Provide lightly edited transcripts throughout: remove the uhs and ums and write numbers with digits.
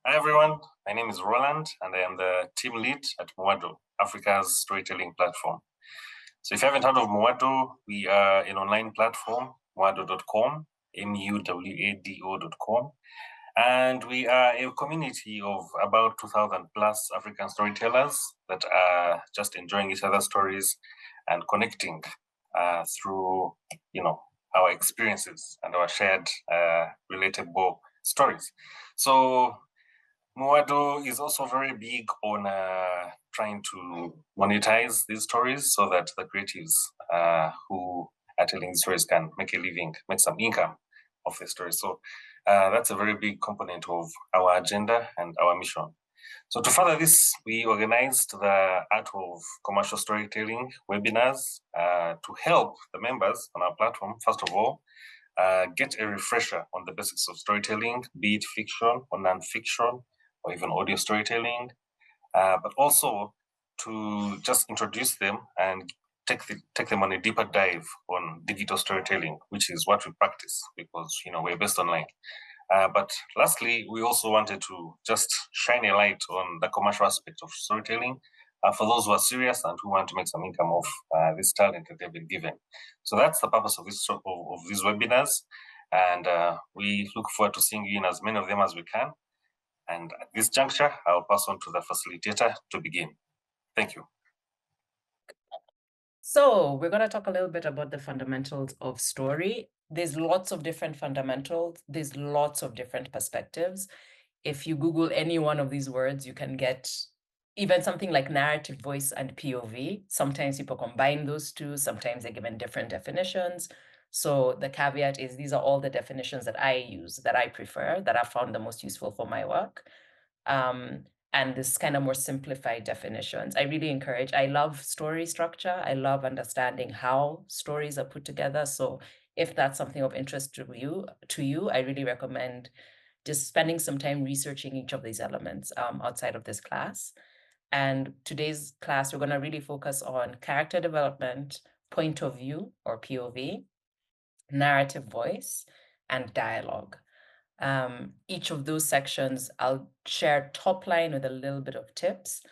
Hi everyone, my name is Roland and I am the team lead at Muwado, Africa's storytelling platform. So if you haven't heard of Muwado, we are an online platform, muwado.com, muwado.com. And we are a community of about 2,000 plus African storytellers that are just enjoying each other's stories and connecting through, our experiences and our shared relatable stories. So Muwado is also very big on trying to monetize these stories so that the creatives who are telling these stories can make a living, make some income of the story. So that's a very big component of our agenda and our mission. So to further this, we organized the Art of Commercial Storytelling webinars to help the members on our platform, first of all, get a refresher on the basics of storytelling, be it fiction or non-fiction, or even audio storytelling, but also to just introduce them and take them on a deeper dive on digital storytelling, which is what we practice because we're based online. But lastly, we also wanted to just shine a light on the commercial aspect of storytelling for those who are serious and who want to make some income off this talent that they've been given. So that's the purpose of these webinars, and we look forward to seeing you in as many of them as we can. And at this juncture, I'll pass on to the facilitator to begin. Thank you. So we're going to talk a little bit about the fundamentals of story. There's lots of different fundamentals. There's lots of different perspectives. If you Google any one of these words, you can get even something like narrative voice and POV. Sometimes people combine those two. Sometimes they're given different definitions. So the caveat is these are all the definitions that I use, that I prefer, that I found the most useful for my work. And this kind of more simplified definitions. I love story structure. I love understanding how stories are put together. So if that's something of interest to you, I really recommend just spending some time researching each of these elements outside of this class. And today's class, we're going to really focus on character development, point of view or POV, narrative voice, and dialogue. Each of those sections, I'll share top line with a little bit of tips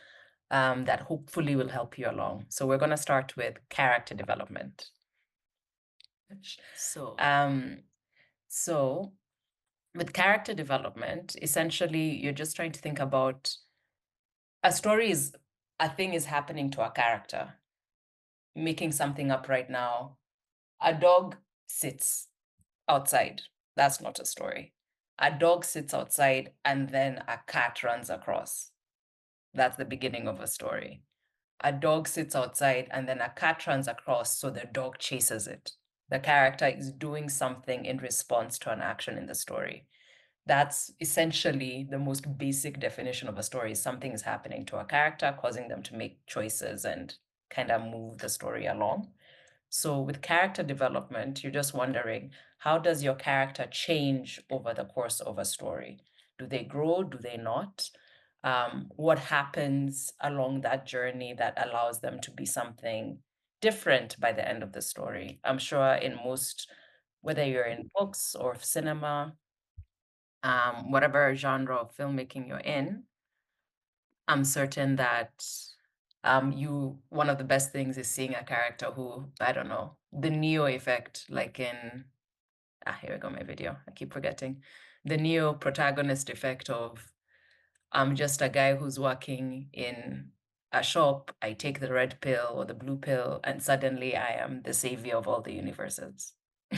that hopefully will help you along. So we're going to start with character development. So with character development, essentially, you're just trying to think about a story is a thing is happening to a character. Making something up right now. A dog sits outside. That's not a story. A dog sits outside and then a cat runs across. That's the beginning of a story. A dog sits outside and then a cat runs across, so the dog chases it. The character is doing something in response to an action in the story. That's essentially the most basic definition of a story. Something is happening to a character, causing them to make choices and kind of move the story along. So with character development, you're just wondering, how does your character change over the course of a story? Do they grow? Do they not? What happens along that journey that allows them to be something different by the end of the story? I'm sure in most, whether you're in books or cinema, whatever genre of filmmaking you're in, I'm certain that one of the best things is seeing a character who, I don't know, the Neo effect, like in, here we go, my video, I keep forgetting. The Neo protagonist effect of, I'm just a guy who's working in a shop, I take the red pill or the blue pill, and suddenly I am the savior of all the universes.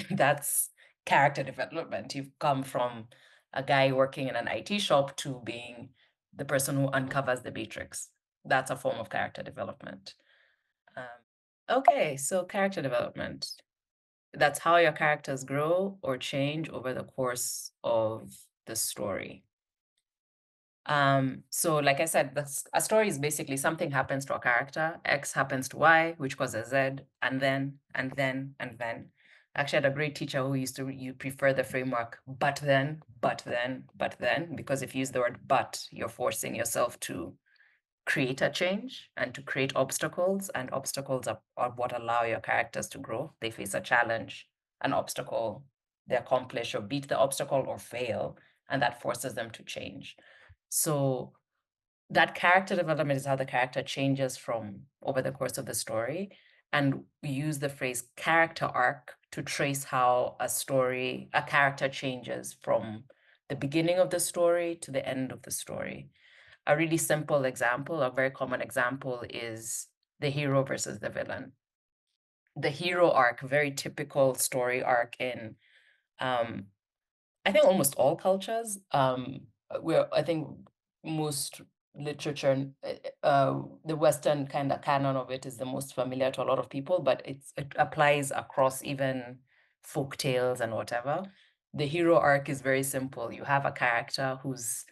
That's character development. You've come from a guy working in an IT shop to being the person who uncovers the matrix. That's a form of character development. Okay, so character development. That's how your characters grow or change over the course of the story. So like I said, a story is basically something happens to a character, X happens to Y, which causes Z, and then. Actually, I had a great teacher who used to prefer the framework, but then, because if you use the word but, you're forcing yourself to create a change and to create obstacles, and obstacles are what allow your characters to grow. They face a challenge, an obstacle, they accomplish or beat the obstacle or fail, and that forces them to change. So that character development is how the character changes from over the course of the story. And we use the phrase character arc to trace how a character changes from the beginning of the story to the end of the story. A really simple example, a very common example is the hero versus the villain. The hero arc, very typical story arc in um, I think almost all cultures, where I think most literature, the Western kind of canon of it is the most familiar to a lot of people, but it applies across even folk tales and whatever. The hero arc is very simple. You have a character who's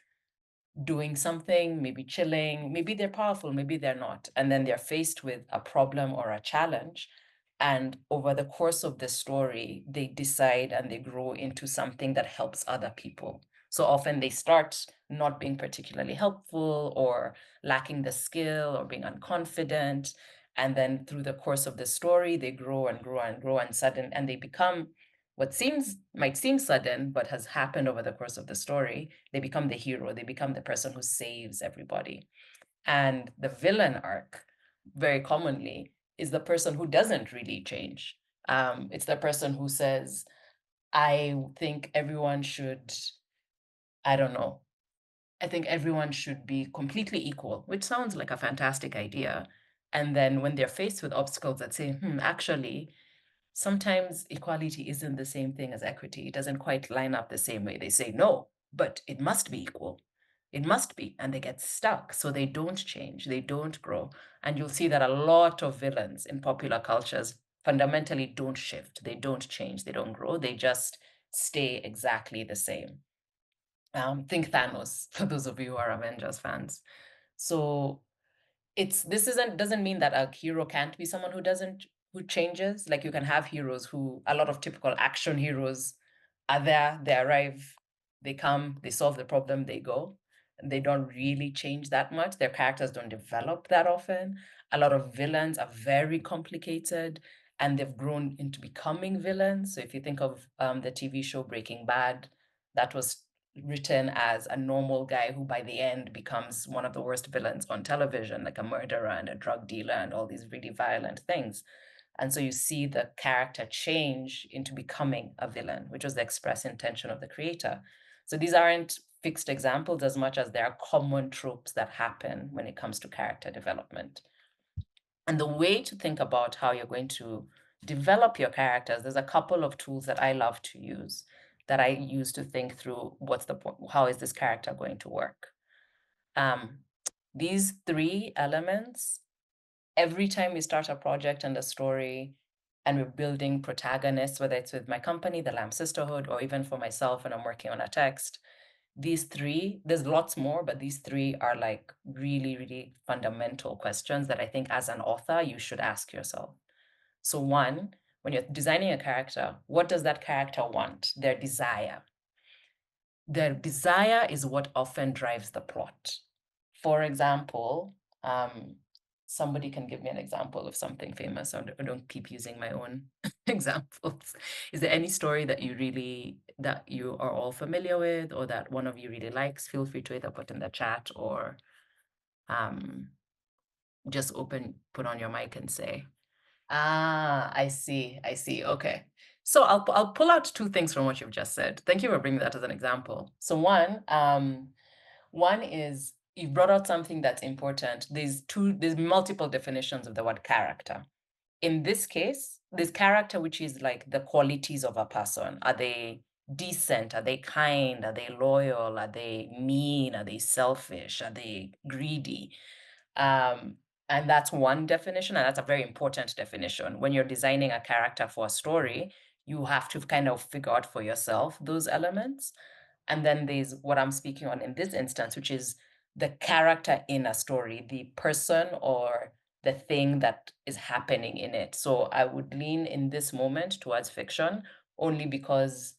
doing something, maybe chilling, maybe they're powerful, maybe they're not. And then they're faced with a problem or a challenge. And over the course of the story, they decide and they grow into something that helps other people. So often they start not being particularly helpful or lacking the skill or being unconfident. And then through the course of the story, they grow and grow and grow and they become what seems might seem sudden, but has happened over the course of the story. They become the hero, they become the person who saves everybody. And the villain arc, very commonly, is the person who doesn't really change. It's the person who says, I think everyone should, I don't know, I think everyone should be completely equal, which sounds like a fantastic idea. And then when they're faced with obstacles that say, actually, sometimes equality isn't the same thing as equity. It doesn't quite line up the same way. They say, no, but it must be equal. It must be. And they get stuck. So they don't change, they don't grow. And you'll see that a lot of villains in popular cultures fundamentally don't shift, they don't change, they don't grow, they just stay exactly the same. Think Thanos, for those of you who are Avengers fans. So it's this isn't doesn't mean that a hero can't be someone who changes. Like you can have heroes who a lot of typical action heroes are there, they arrive, they come, they solve the problem, they go. And they don't really change that much. Their characters don't develop that often. A lot of villains are very complicated and they've grown into becoming villains. So if you think of the TV show Breaking Bad, that was written as a normal guy who by the end becomes one of the worst villains on television, like a murderer and a drug dealer and all these really violent things. And so you see the character change into becoming a villain, which was the express intention of the creator. So these aren't fixed examples as much as they are common tropes that happen when it comes to character development. And the way to think about how you're going to develop your characters, there's a couple of tools that I love to use that I use to think through what's the point, how is this character going to work? Um, these three elements, every time we start a project and a story and we're building protagonists, whether it's with my company, the Lamb Sisterhood, or even for myself when I'm working on a text, these three, there's lots more, but these three are like really, really fundamental questions that I think as an author, you should ask yourself. So, one, when you're designing a character, what does that character want? Their desire. Their desire is what often drives the plot. For example, um, somebody can give me an example of something famous. I don't keep using my own examples. Is there any story that you are all familiar with, or that one of you really likes? Feel free to either put in the chat or um, just put on your mic and say. Ah, I see. I see. Okay. So I'll pull out two things from what you've just said. Thank you for bringing that as an example. So one is you brought out something that's important. There's multiple definitions of the word character. In this case, this character, which is like the qualities of a person. Are they decent? Are they kind? Are they loyal? Are they mean? Are they selfish? Are they greedy? Um, and that's one definition, and that's a very important definition. When you're designing a character for a story, you have to kind of figure out for yourself those elements. And then there's what I'm speaking on in this instance, which is the character in a story, the person or the thing that is happening in it. So I would lean in this moment towards fiction only because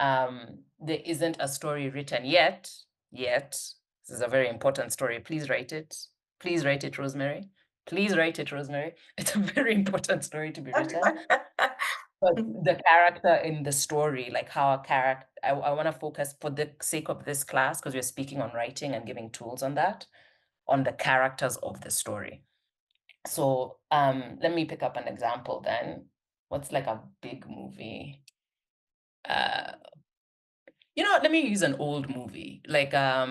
there isn't a story written yet. Yet, this is a very important story. Please write it. Please write it, Rosemary. Please write it, Rosemary. It's a very important story to be written. But the character in the story, like how a character, I want to focus for the sake of this class, because we're speaking on writing and giving tools on that, on the characters of the story. So let me pick up an example then. What's like a big movie? Uh, let me use an old movie, like a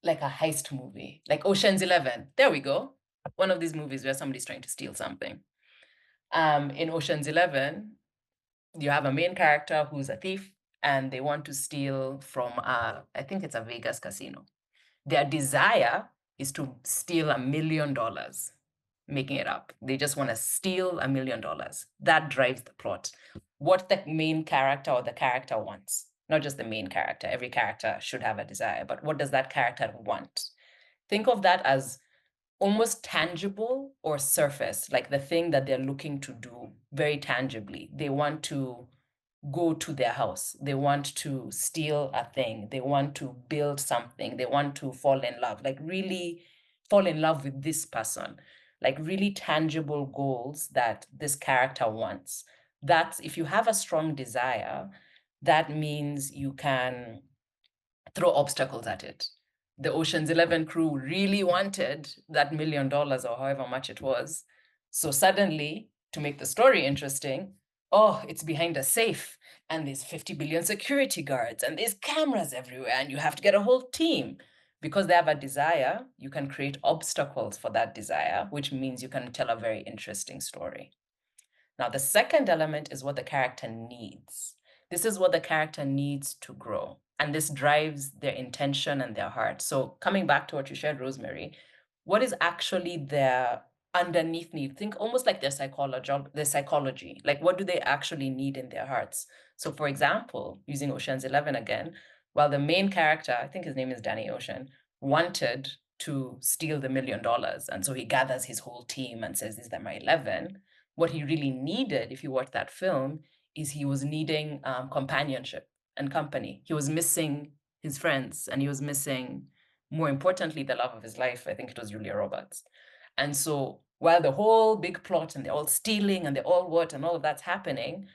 heist movie, like Ocean's 11. There we go. One of these movies where somebody's trying to steal something. In Ocean's 11, you have a main character who's a thief and they want to steal from, I think it's a Vegas casino. Their desire is to steal $1 million, making it up. They just want to steal $1 million. That drives the plot. What the main character or the character wants, not just the main character, every character should have a desire, but what does that character want? Think of that as almost tangible or surface, like the thing that they're looking to do very tangibly. They want to go to their house. They want to steal a thing. They want to build something. They want to fall in love, like really fall in love with this person, like really tangible goals that this character wants. That's if you have a strong desire, that means you can throw obstacles at it. The Ocean's 11 crew really wanted that $1 million or however much it was. So suddenly, to make the story interesting, oh, it's behind a safe and there's 50 billion security guards and there's cameras everywhere and you have to get a whole team. Because they have a desire, you can create obstacles for that desire, which means you can tell a very interesting story. Now, the second element is what the character needs. This is what the character needs to grow. And this drives their intention and their heart. So, coming back to what you shared, Rosemary, what is actually their underneath need? Think almost like their psychology. Like, what do they actually need in their hearts? So, for example, using Ocean's 11 again, while the main character, I think his name is Danny Ocean, wanted to steal the $1 million. And so he gathers his whole team and says, these are my 11. What he really needed, if you watch that film, is he was needing companionship and company. He was missing his friends and he was missing, more importantly, the love of his life. I think it was Julia Roberts. And so while the whole big plot and they're all stealing and they're all what and all of that's happening,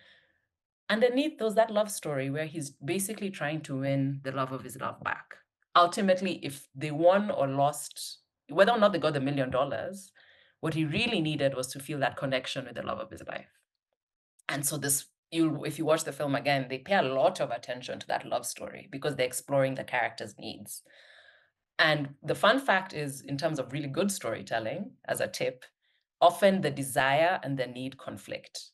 underneath there's that love story where he's basically trying to win the love of his love back. Ultimately, if they won or lost, whether or not they got the $1 million, what he really needed was to feel that connection with the love of his life. And so if you watch the film again, they pay a lot of attention to that love story because they're exploring the character's needs. And the fun fact is, in terms of really good storytelling, as a tip, often the desire and the need conflict.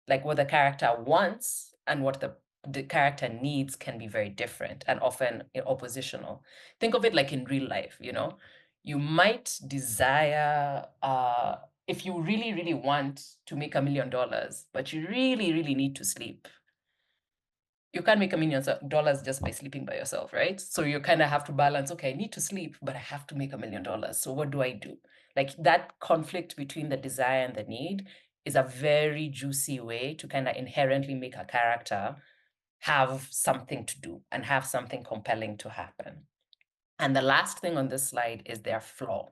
Like what the character wants and what the character needs can be very different and often oppositional. Think of it like in real life, you might desire, if you really, really want to make $1 million, but you really, really need to sleep. You can't make $1 million just by sleeping by yourself, right? So you kind of have to balance, okay, I need to sleep, but I have to make $1 million. So what do I do? Like that conflict between the desire and the need is a very juicy way to kind of inherently make a character have something to do and have something compelling to happen. And the last thing on this slide is their flaw.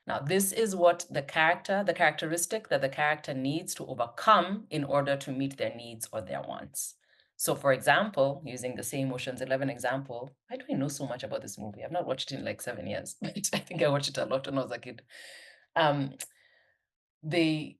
Now, this is what the characteristic that the character needs to overcome in order to meet their needs or their wants. So, for example, using the same Ocean's 11 example, why do I know so much about this movie? I've not watched it in like 7 years, but I think I watched it a lot when I was a kid. Um, they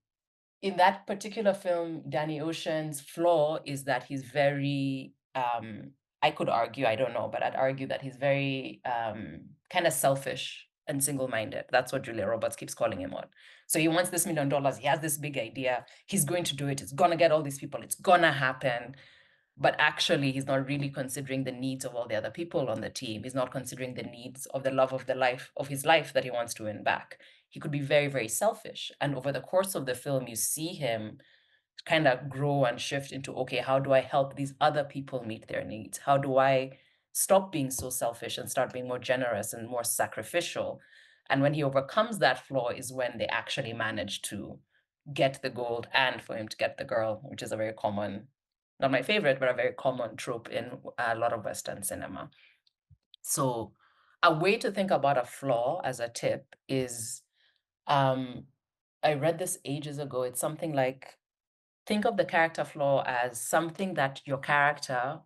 in that particular film, Danny Ocean's flaw is that he's very, I could argue, I don't know, but I'd argue that he's very kind of selfish and single-minded. That's what Julia Roberts keeps calling him on. So he wants this $1 million. He has this big idea. He's going to do it. It's going to get all these people. It's going to happen. But actually, he's not really considering the needs of all the other people on the team. He's not considering the needs of the love of his life that he wants to win back. He could be very, very selfish. And over the course of the film, you see him kind of grow and shift into, okay, how do I help these other people meet their needs? How do I stop being so selfish and start being more generous and more sacrificial? And when he overcomes that flaw is when they actually manage to get the gold and for him to get the girl, which is a very common, not my favorite, but a very common trope in a lot of Western cinema. So a way to think about a flaw as a tip is, I read this ages ago. It's something like think of the character flaw as something that your character,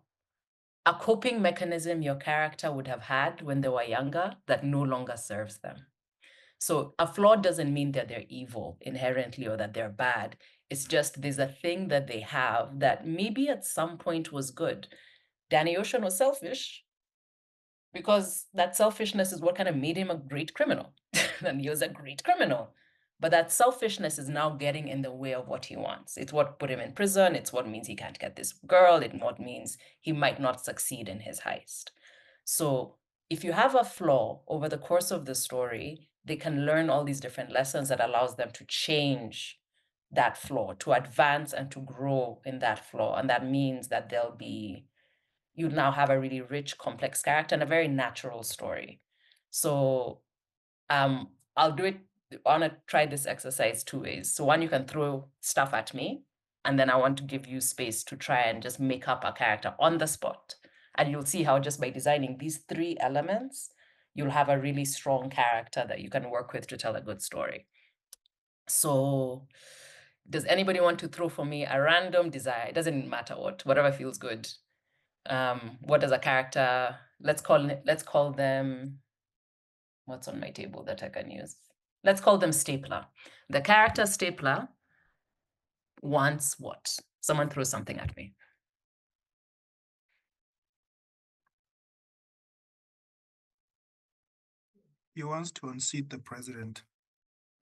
a coping mechanism your character would have had when they were younger that no longer serves them. So a flaw doesn't mean that they're evil inherently or that they're bad. It's just there's a thing that they have that maybe at some point was good. Danny Ocean was selfish because that selfishness is what kind of made him a great criminal. And he was a great criminal. But that selfishness is now getting in the way of what he wants. It's what put him in prison. It's what means he can't get this girl. It's what means he might not succeed in his heist. So if you have a flaw over the course of the story, they can learn all these different lessons that allows them to change that flaw, to advance and to grow in that flaw. And that means that you now have a really rich, complex character and a very natural story. So I'll do it. I want to try this exercise two ways. So one, you can throw stuff at me, and then I want to give you space to try and just make up a character on the spot. And you'll see how just by designing these three elements, you'll have a really strong character that you can work with to tell a good story. So does anybody want to throw for me a random desire? It doesn't matter whatever feels good. What does a character, let's call them, what's on my table that I can use? Let's call them Stapler. The character Stapler wants what? Someone throw something at me. He wants to unseat the president.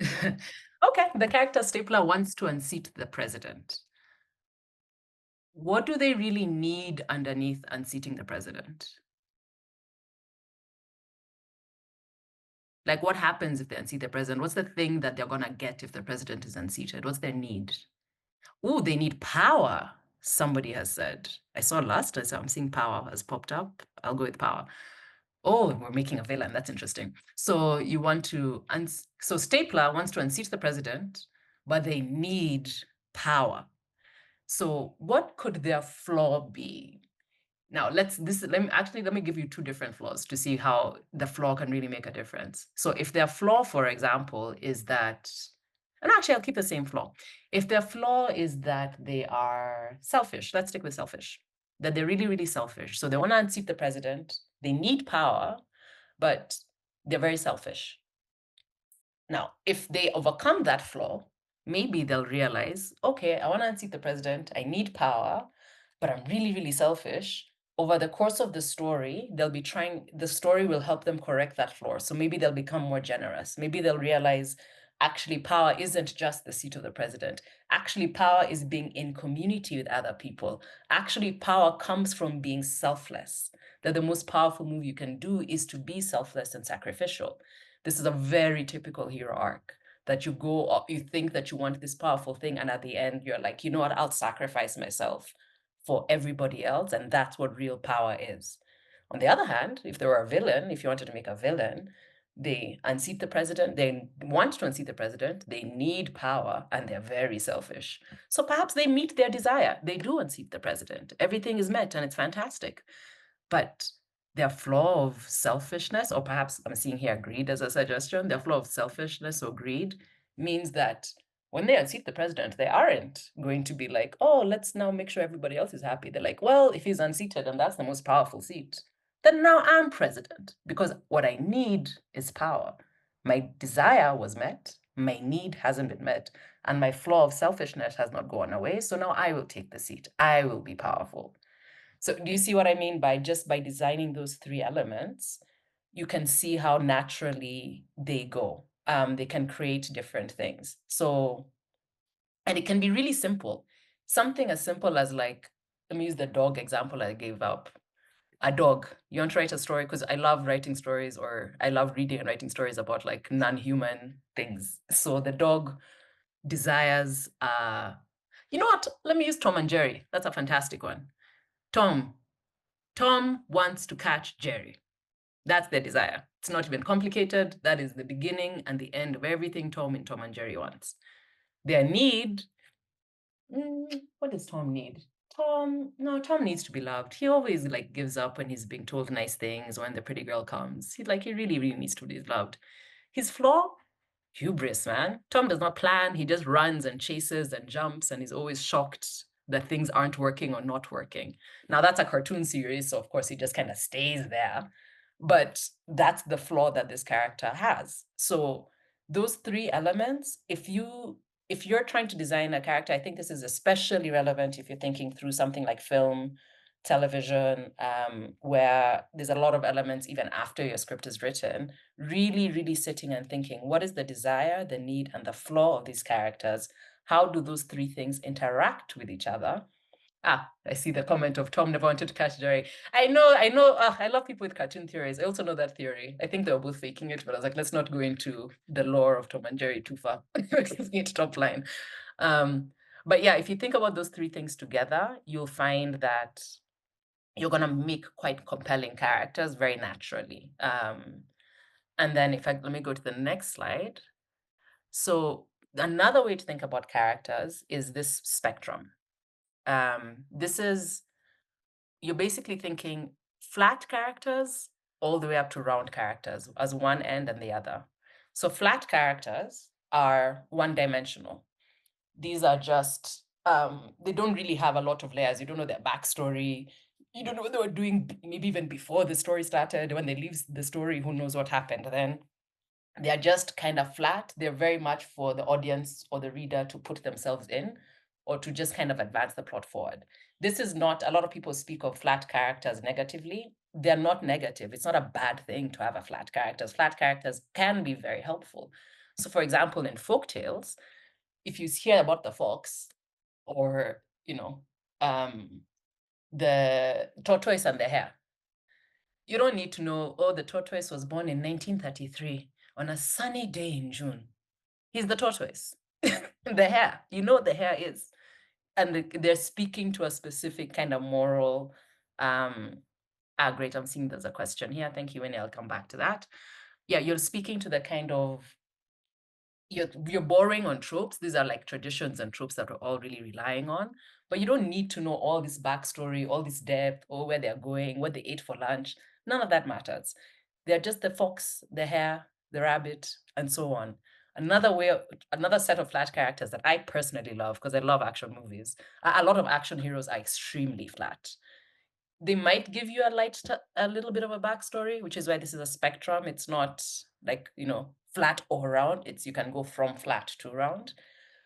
Okay, the character Stapler wants to unseat the president. What do they really need underneath unseating the president? Like, what happens if they unseat the president? What's the thing that they're gonna get if the president is unseated? What's their need? Oh, they need power, somebody has said. I saw last, I'm seeing power has popped up. I'll go with power. Oh, we're making a villain. That's interesting. So you want to, so Stapler wants to unseat the president, but they need power. So what could their flaw be? Now let me give you two different flaws to see how the flaw can really make a difference. So if their flaw, for example, is that, and actually I'll keep the same flaw. If their flaw is that they are selfish, let's stick with selfish, that they're really, really selfish. So they want to unseat the president, they need power, but they're very selfish. Now, if they overcome that flaw, maybe they'll realize, okay, I want to unseat the president, I need power, but I'm really, really selfish. Over the course of the story, the story will help them correct that flaw. So maybe they'll become more generous. Maybe they'll realize actually power isn't just the seat of the president. Actually, power is being in community with other people. Actually, power comes from being selfless. That the most powerful move you can do is to be selfless and sacrificial. This is a very typical hero arc that you think that you want this powerful thing, and at the end, you're like, you know what, I'll sacrifice myself for everybody else, and that's what real power is. On the other hand, if they were a villain, if you wanted to make a villain, they unseat the president, they want to unseat the president, they need power, and they're very selfish. So perhaps they meet their desire. They do unseat the president. Everything is met, and it's fantastic. But their flaw of selfishness, or perhaps I'm seeing here greed as a suggestion, their flaw of selfishness or greed means that when they unseat the president, they aren't going to be like, oh, let's now make sure everybody else is happy. They're like, well, if he's unseated and that's the most powerful seat, then now I'm president because what I need is power. My desire was met, my need hasn't been met, and my flaw of selfishness has not gone away. So now I will take the seat. I will be powerful. So do you see what I mean by just by designing those three elements, you can see how naturally they go. They can create different things. So, and it can be really simple. Something as simple as like, let me use the dog example I gave up. A dog, you want to write a story, because I love writing stories, or I love reading and writing stories about like non-human things. So the dog desires, you know what? Let me use Tom and Jerry. That's a fantastic one. Tom wants to catch Jerry. That's their desire. It's not even complicated. That is the beginning and the end of everything Tom and Jerry wants. Their need, what does Tom need? Tom needs to be loved. He always like gives up when he's being told nice things, when the pretty girl comes. He really, really needs to be loved. His flaw, hubris, man. Tom does not plan. He just runs and chases and jumps, and he's always shocked that things aren't working or not working. Now, that's a cartoon series, so of course he just kind of stays there. But that's the flaw that this character has. So those three elements, if you're trying to design a character, I think this is especially relevant if you're thinking through something like film, television, where there's a lot of elements even after your script is written, really, really sitting and thinking, what is the desire, the need, and the flaw of these characters? How do those three things interact with each other? Ah, I see the comment of Tom never wanted to catch Jerry. I know. I love people with cartoon theories. I also know that theory. I think they were both faking it, but I was like, let's not go into the lore of Tom and Jerry too far. Let's get to top line. But yeah, if you think about those three things together, you'll find that you're going to make quite compelling characters very naturally. And then let me go to the next slide. So another way to think about characters is this spectrum. You're basically thinking flat characters all the way up to round characters as one end and the other. So flat characters are one-dimensional. These are just, they don't really have a lot of layers. You don't know their backstory. You don't know what they were doing maybe even before the story started. When they leave the story, who knows what happened then. They are just kind of flat. They're very much for the audience or the reader to put themselves in or to just kind of advance the plot forward. This is not, a lot of people speak of flat characters negatively. They're not negative. It's not a bad thing to have a flat characters. Flat characters can be very helpful. So for example, in folk tales, if you hear about the fox or, the tortoise and the hare, you don't need to know, oh, the tortoise was born in 1933 on a sunny day in June. He's the tortoise. The hare, you know what the hare is. And they're speaking to a specific kind of moral. Great, I'm seeing there's a question here. Thank you, Winnie. I'll come back to that. Yeah, you're speaking to the kind of, you're borrowing on tropes. These are like traditions and tropes that we're all really relying on. But you don't need to know all this backstory, all this depth, or where they're going, what they ate for lunch. None of that matters. They're just the fox, the hare, the rabbit, and so on. Another set of flat characters that I personally love, because I love action movies. A lot of action heroes are extremely flat. They might give you a little bit of a backstory, which is why this is a spectrum. It's not like, flat or round. You can go from flat to round.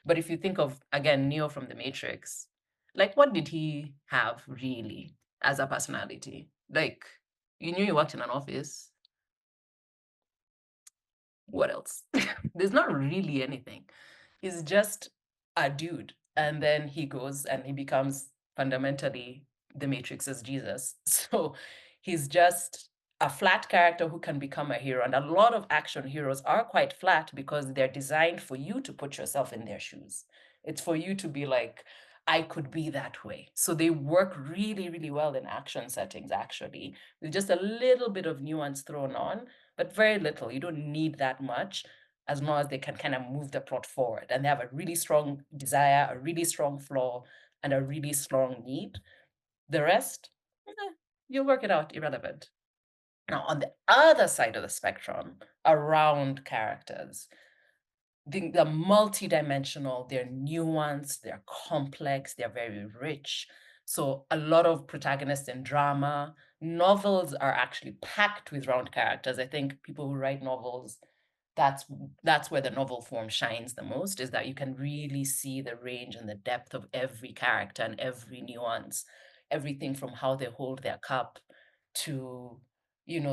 But if you think of, again, Neo from the Matrix, like, what did he have really as a personality? Like, you knew he worked in an office. What else? There's not really anything. He's just a dude. And then he goes and he becomes fundamentally the Matrix's Jesus. So he's just a flat character who can become a hero. And a lot of action heroes are quite flat because they're designed for you to put yourself in their shoes. It's for you to be like, I could be that way. So they work really, really well in action settings, actually, with just a little bit of nuance thrown on, but very little. You don't need that much as long as they can kind of move the plot forward and they have a really strong desire, a really strong flaw, and a really strong need. The rest, you'll work it out, irrelevant. Now, on the other side of the spectrum, around characters, they're multidimensional, they're nuanced, they're complex, they're very rich. So a lot of protagonists in drama, novels are actually packed with round characters. I think people who write novels, that's where the novel form shines the most, is that you can really see the range and the depth of every character and every nuance, everything from how they hold their cup to,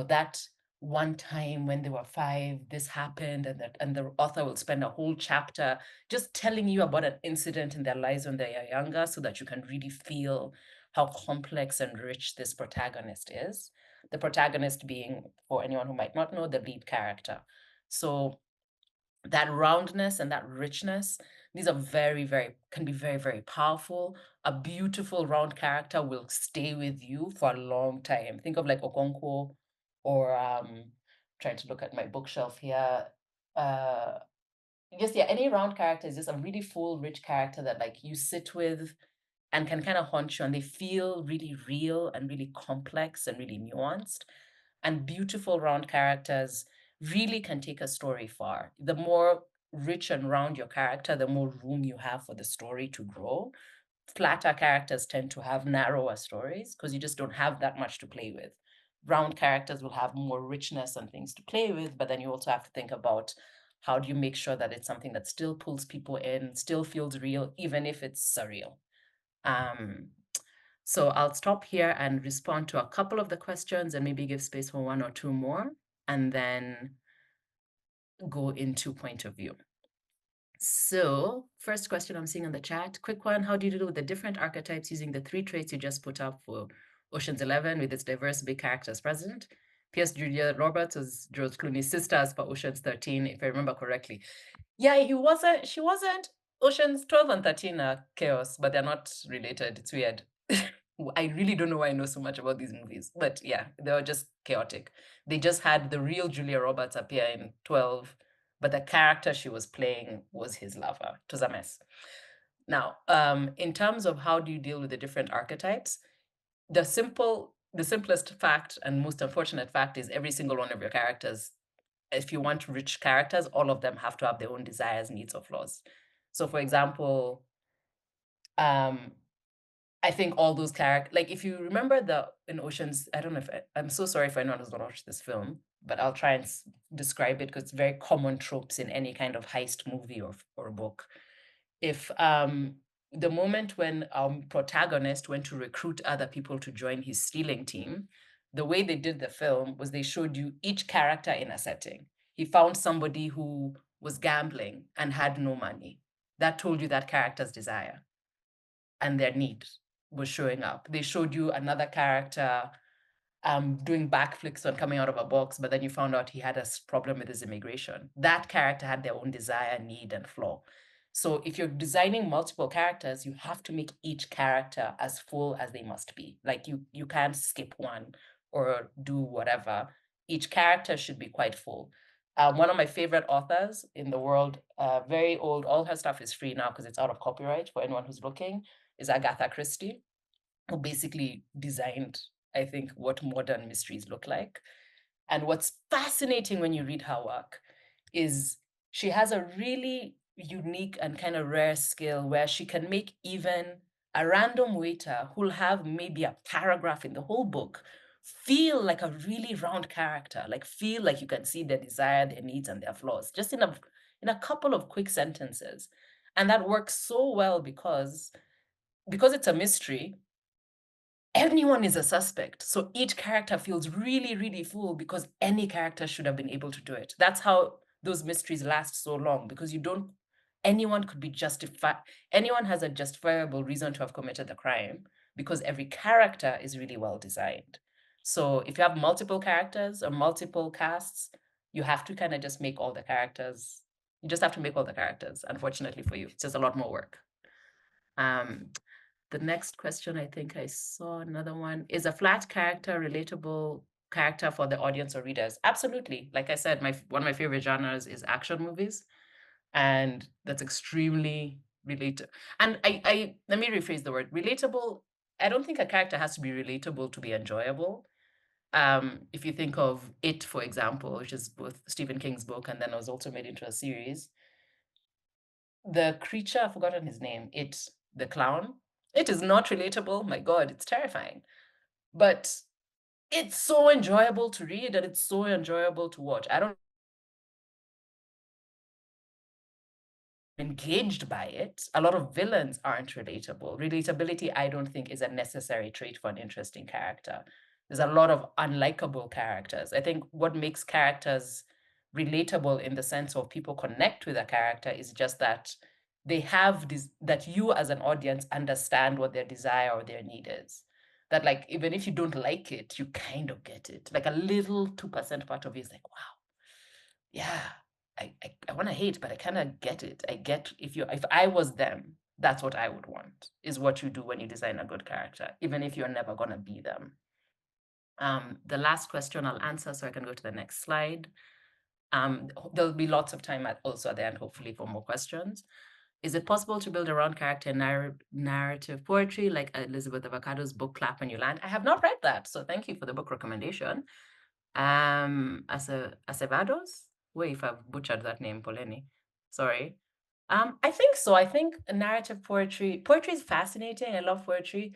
that one time when they were 5, this happened, and the author will spend a whole chapter just telling you about an incident in their lives when they are younger, so that you can really feel how complex and rich this protagonist is. The protagonist being, for anyone who might not know, the lead character. So that roundness and that richness, these are can be very, very powerful. A beautiful round character will stay with you for a long time. Think of like Okonkwo, or trying to look at my bookshelf here. Any round character is just a really full, rich character that like you sit with and can kind of haunt you, and they feel really real and really complex and really nuanced. And beautiful round characters really can take a story far. The more rich and round your character, the more room you have for the story to grow. Flatter characters tend to have narrower stories because you just don't have that much to play with. Round characters will have more richness and things to play with, but then you also have to think about how do you make sure that it's something that still pulls people in, still feels real, even if it's surreal. So I'll stop here and respond to a couple of the questions and maybe give space for one or two more, and then go into point of view. So first question I'm seeing in the chat, quick one, how do you deal with the different archetypes using the 3 traits you just put up for Ocean's 11 with its diverse big characters present? P.S. Julia Roberts was George Clooney's sister as per Ocean's 13, if I remember correctly. Yeah, she wasn't. Ocean's 12 and 13 are chaos, but they're not related. It's weird. I really don't know why I know so much about these movies, but yeah, they were just chaotic. They just had the real Julia Roberts appear in 12, but the character she was playing was his lover. It was a mess. Now, in terms of how do you deal with the different archetypes, the simplest fact and most unfortunate fact is every single one of your characters, if you want rich characters, all of them have to have their own desires, needs, or flaws. So for example, I think all those characters, like if you remember in Oceans, I don't know if I'm so sorry for anyone who's not watched this film, but I'll try and describe it because it's very common tropes in any kind of heist movie or book. If the moment when our protagonist went to recruit other people to join his stealing team, the way they did the film was they showed you each character in a setting. He found somebody who was gambling and had no money. That told you that character's desire and their need was showing up. They showed you another character doing backflips on coming out of a box, but then you found out he had a problem with his immigration. That character had their own desire, need, and flaw. So if you're designing multiple characters, you have to make each character as full as they must be. Like you can't skip one or do whatever. Each character should be quite full. One of my favorite authors in the world, very old, all her stuff is free now because it's out of copyright for anyone who's looking, is Agatha Christie, who basically designed, I think, what modern mysteries look like. And what's fascinating when you read her work is she has a really unique and kind of rare skill where she can make even a random waiter who'll have maybe a paragraph in the whole book feel like a really round character, like feel like you can see their desire, their needs, and their flaws, just in a couple of quick sentences. And that works so well because it's a mystery, anyone is a suspect. So each character feels really, really full because any character should have been able to do it. That's how those mysteries last so long, because anyone could be justified. Anyone has a justifiable reason to have committed the crime because every character is really well designed. So if you have multiple characters or multiple casts, you have to kind of just make all the characters. You just have to make all the characters, unfortunately for you. It's just a lot more work. The next question, I think I saw another one. Is a flat character relatable character for the audience or readers? Absolutely. Like I said, one of my favorite genres is action movies, and that's extremely relatable. And I let me rephrase the word relatable. I don't think a character has to be relatable to be enjoyable. If you think of It, for example, which is both Stephen King's book and then was also made into a series, the creature, I've forgotten his name, the clown, it is not relatable. My God, it's terrifying. But it's so enjoyable to read and it's so enjoyable to watch. I don't engaged by it. A lot of villains aren't relatable. Relatability, I don't think, is a necessary trait for an interesting character. There's a lot of unlikable characters. I think what makes characters relatable in the sense of people connect with a character is just that they have this, that you as an audience understand what their desire or their need is. That like, even if you don't like it, you kind of get it. Like a little 2% part of you is like, wow, yeah, I want to hate, but I kind of get it. I get if I was them, that's what I would want, is what you do when you design a good character, even if you're never gonna be them. The last question I'll answer so I can go to the next slide. There'll be lots of time also at the end, hopefully, for more questions. Is it possible to build a round character in narrative poetry like Elizabeth Avocado's book Clap When You Land? I have not read that, so thank you for the book recommendation. Acevados? Wait, if I've butchered that name, Poleni. Sorry. I think so. I think narrative poetry is fascinating. I love poetry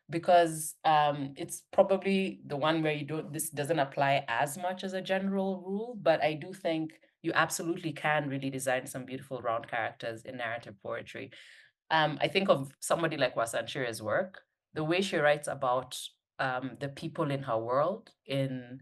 because it's probably the one where this doesn't apply as much as a general rule, but I do think you absolutely can really design some beautiful round characters in narrative poetry. I think of somebody like Wasanchira's work, the way she writes about the people in her world in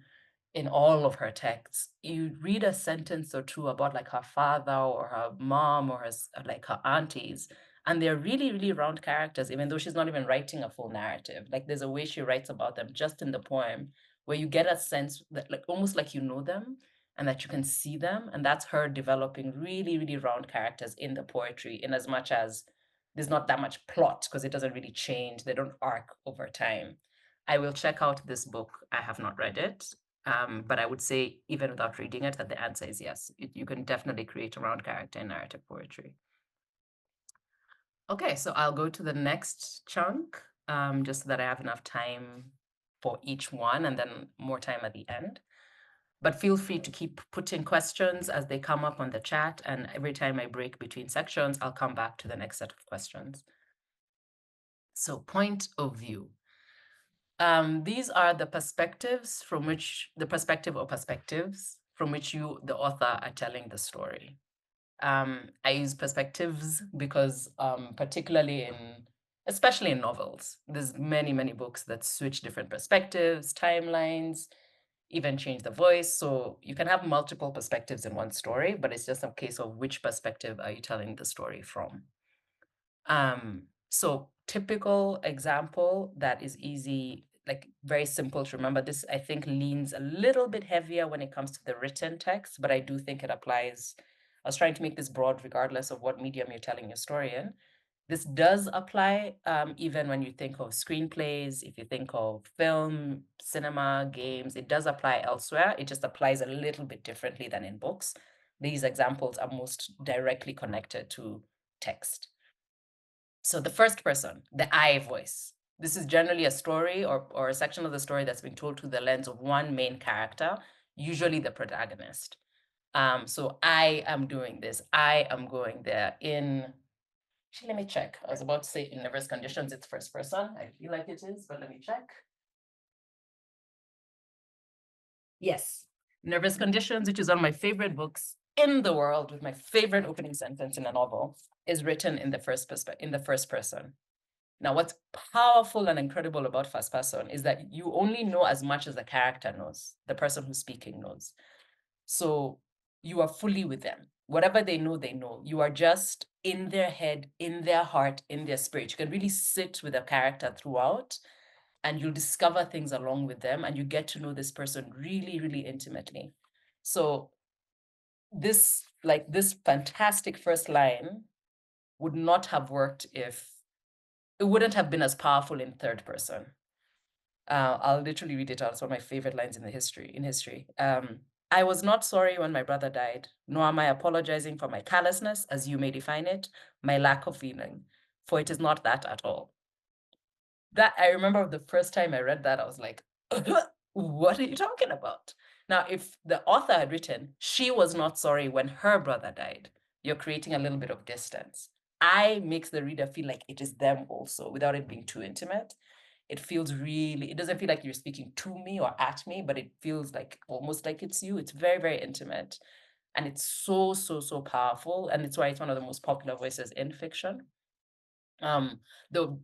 all of her texts. You read a sentence or two about like her father or her mom or like her aunties, and they're really, really round characters, even though she's not even writing a full narrative. Like there's a way she writes about them just in the poem where you get a sense that like almost like you know them and that you can see them. And that's her developing really, really round characters in the poetry, in as much as there's not that much plot because it doesn't really change. They don't arc over time. I will check out this book. I have not read it. But I would say, even without reading it, that the answer is yes. You can definitely create a round character in narrative poetry. Okay, so I'll go to the next chunk, just so that I have enough time for each one and then more time at the end. But feel free to keep putting questions as they come up on the chat. And every time I break between sections, I'll come back to the next set of questions. So point of view. These are the perspectives from which the perspective or perspectives from which you, the author, are telling the story. I use perspectives because particularly especially in novels, there's many, many books that switch different perspectives, timelines, even change the voice. So you can have multiple perspectives in one story, but it's just a case of which perspective are you telling the story from. So typical example that is easy, like very simple to remember. This, I think, leans a little bit heavier when it comes to the written text, but I do think it applies. I was trying to make this broad regardless of what medium you're telling your story in. This does apply even when you think of screenplays, if you think of film, cinema, games, it does apply elsewhere. It just applies a little bit differently than in books. These examples are most directly connected to text. So the first person, the I voice. This is generally a story or a section of the story that's been told through the lens of one main character, usually the protagonist. So I am doing this. I am going there. Actually, let me check. I was about to say in nervous conditions, it's first person. I feel like it is, but let me check. Yes, Nervous Conditions, which is one of my favorite books in the world, with my favorite opening sentence in a novel, is written in the first person. Now, what's powerful and incredible about first person is that you only know as much as the character knows, the person who's speaking knows. So you are fully with them. Whatever they know, they know. You are just in their head, in their heart, in their spirit. You can really sit with a character throughout, and you'll discover things along with them, and you get to know this person really, really intimately. So this fantastic first line would not have worked if it wouldn't have been as powerful in third person. I'll literally read it out. It's one of my favorite lines in history. I was not sorry when my brother died, nor am I apologizing for my callousness, as you may define it, my lack of feeling, for it is not that at all. That I remember the first time I read that, I was like, what are you talking about? Now, if the author had written, she was not sorry when her brother died, you're creating a little bit of distance. I makes the reader feel like it is them also, without it being too intimate. It doesn't feel like you're speaking to me or at me, but it feels like almost like it's you. It's very, very intimate. And it's so, so, so powerful. And it's why it's one of the most popular voices in fiction. The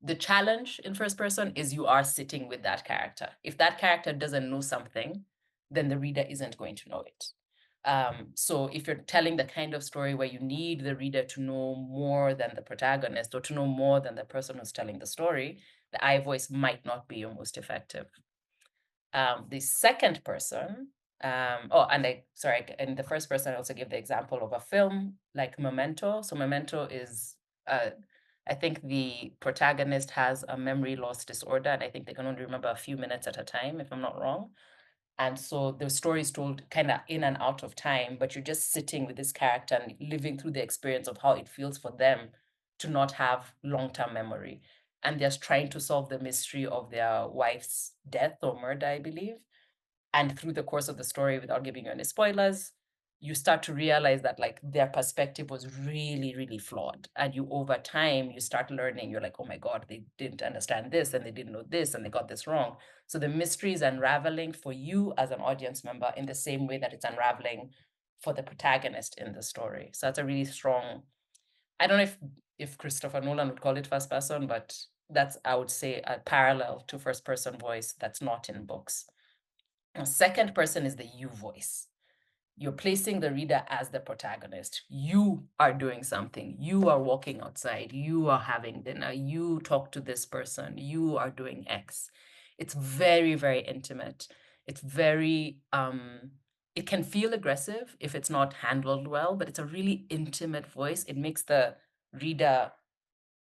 the challenge in first person is you are sitting with that character. If that character doesn't know something, then the reader isn't going to know it. So if you're telling the kind of story where you need the reader to know more than the protagonist or to know more than the person who's telling the story, the I voice might not be your most effective. The second person, in the first person, I also give the example of a film like Memento. So Memento is, I think the protagonist has a memory loss disorder, and I think they can only remember a few minutes at a time, if I'm not wrong. And so the story is told kind of in and out of time, but you're just sitting with this character and living through the experience of how it feels for them to not have long-term memory. And they're trying to solve the mystery of their wife's death or murder, I believe. And through the course of the story, without giving you any spoilers, you start to realize that like their perspective was really, really flawed. And you over time, you start learning, you're like, oh my God, they didn't understand this and they didn't know this and they got this wrong. So the mystery is unraveling for you as an audience member in the same way that it's unraveling for the protagonist in the story. So that's a really strong, I don't know if Christopher Nolan would call it first person, but that's, I would say, a parallel to first person voice that's not in books. Now, second person is the you voice. You're placing the reader as the protagonist. You are doing something. You are walking outside. You are having dinner. You talk to this person. You are doing X. It's very, very intimate. It's very, it can feel aggressive if it's not handled well, but it's a really intimate voice. It makes the reader,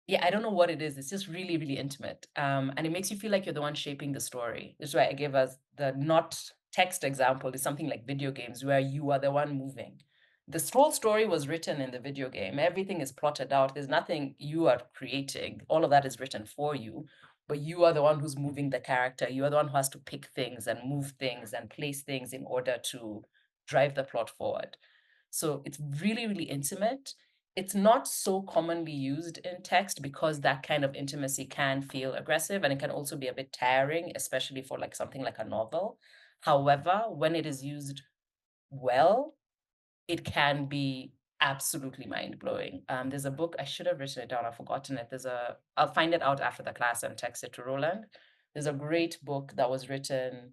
yeah, I don't know what it is. It's just really, really intimate. And it makes you feel like you're the one shaping the story. This is why I gave us the not text example is something like video games where you are the one moving. This whole story was written in the video game. Everything is plotted out. There's nothing you are creating. All of that is written for you, but you are the one who's moving the character. You are the one who has to pick things and move things and place things in order to drive the plot forward. So it's really, really intimate. It's not so commonly used in text because that kind of intimacy can feel aggressive and it can also be a bit tiring, especially for like something like a novel. However, when it is used well, it can be absolutely mind-blowing. There's a book, I should have written it down, I've forgotten it. I'll find it out after the class and text it to Roland. There's a great book that was written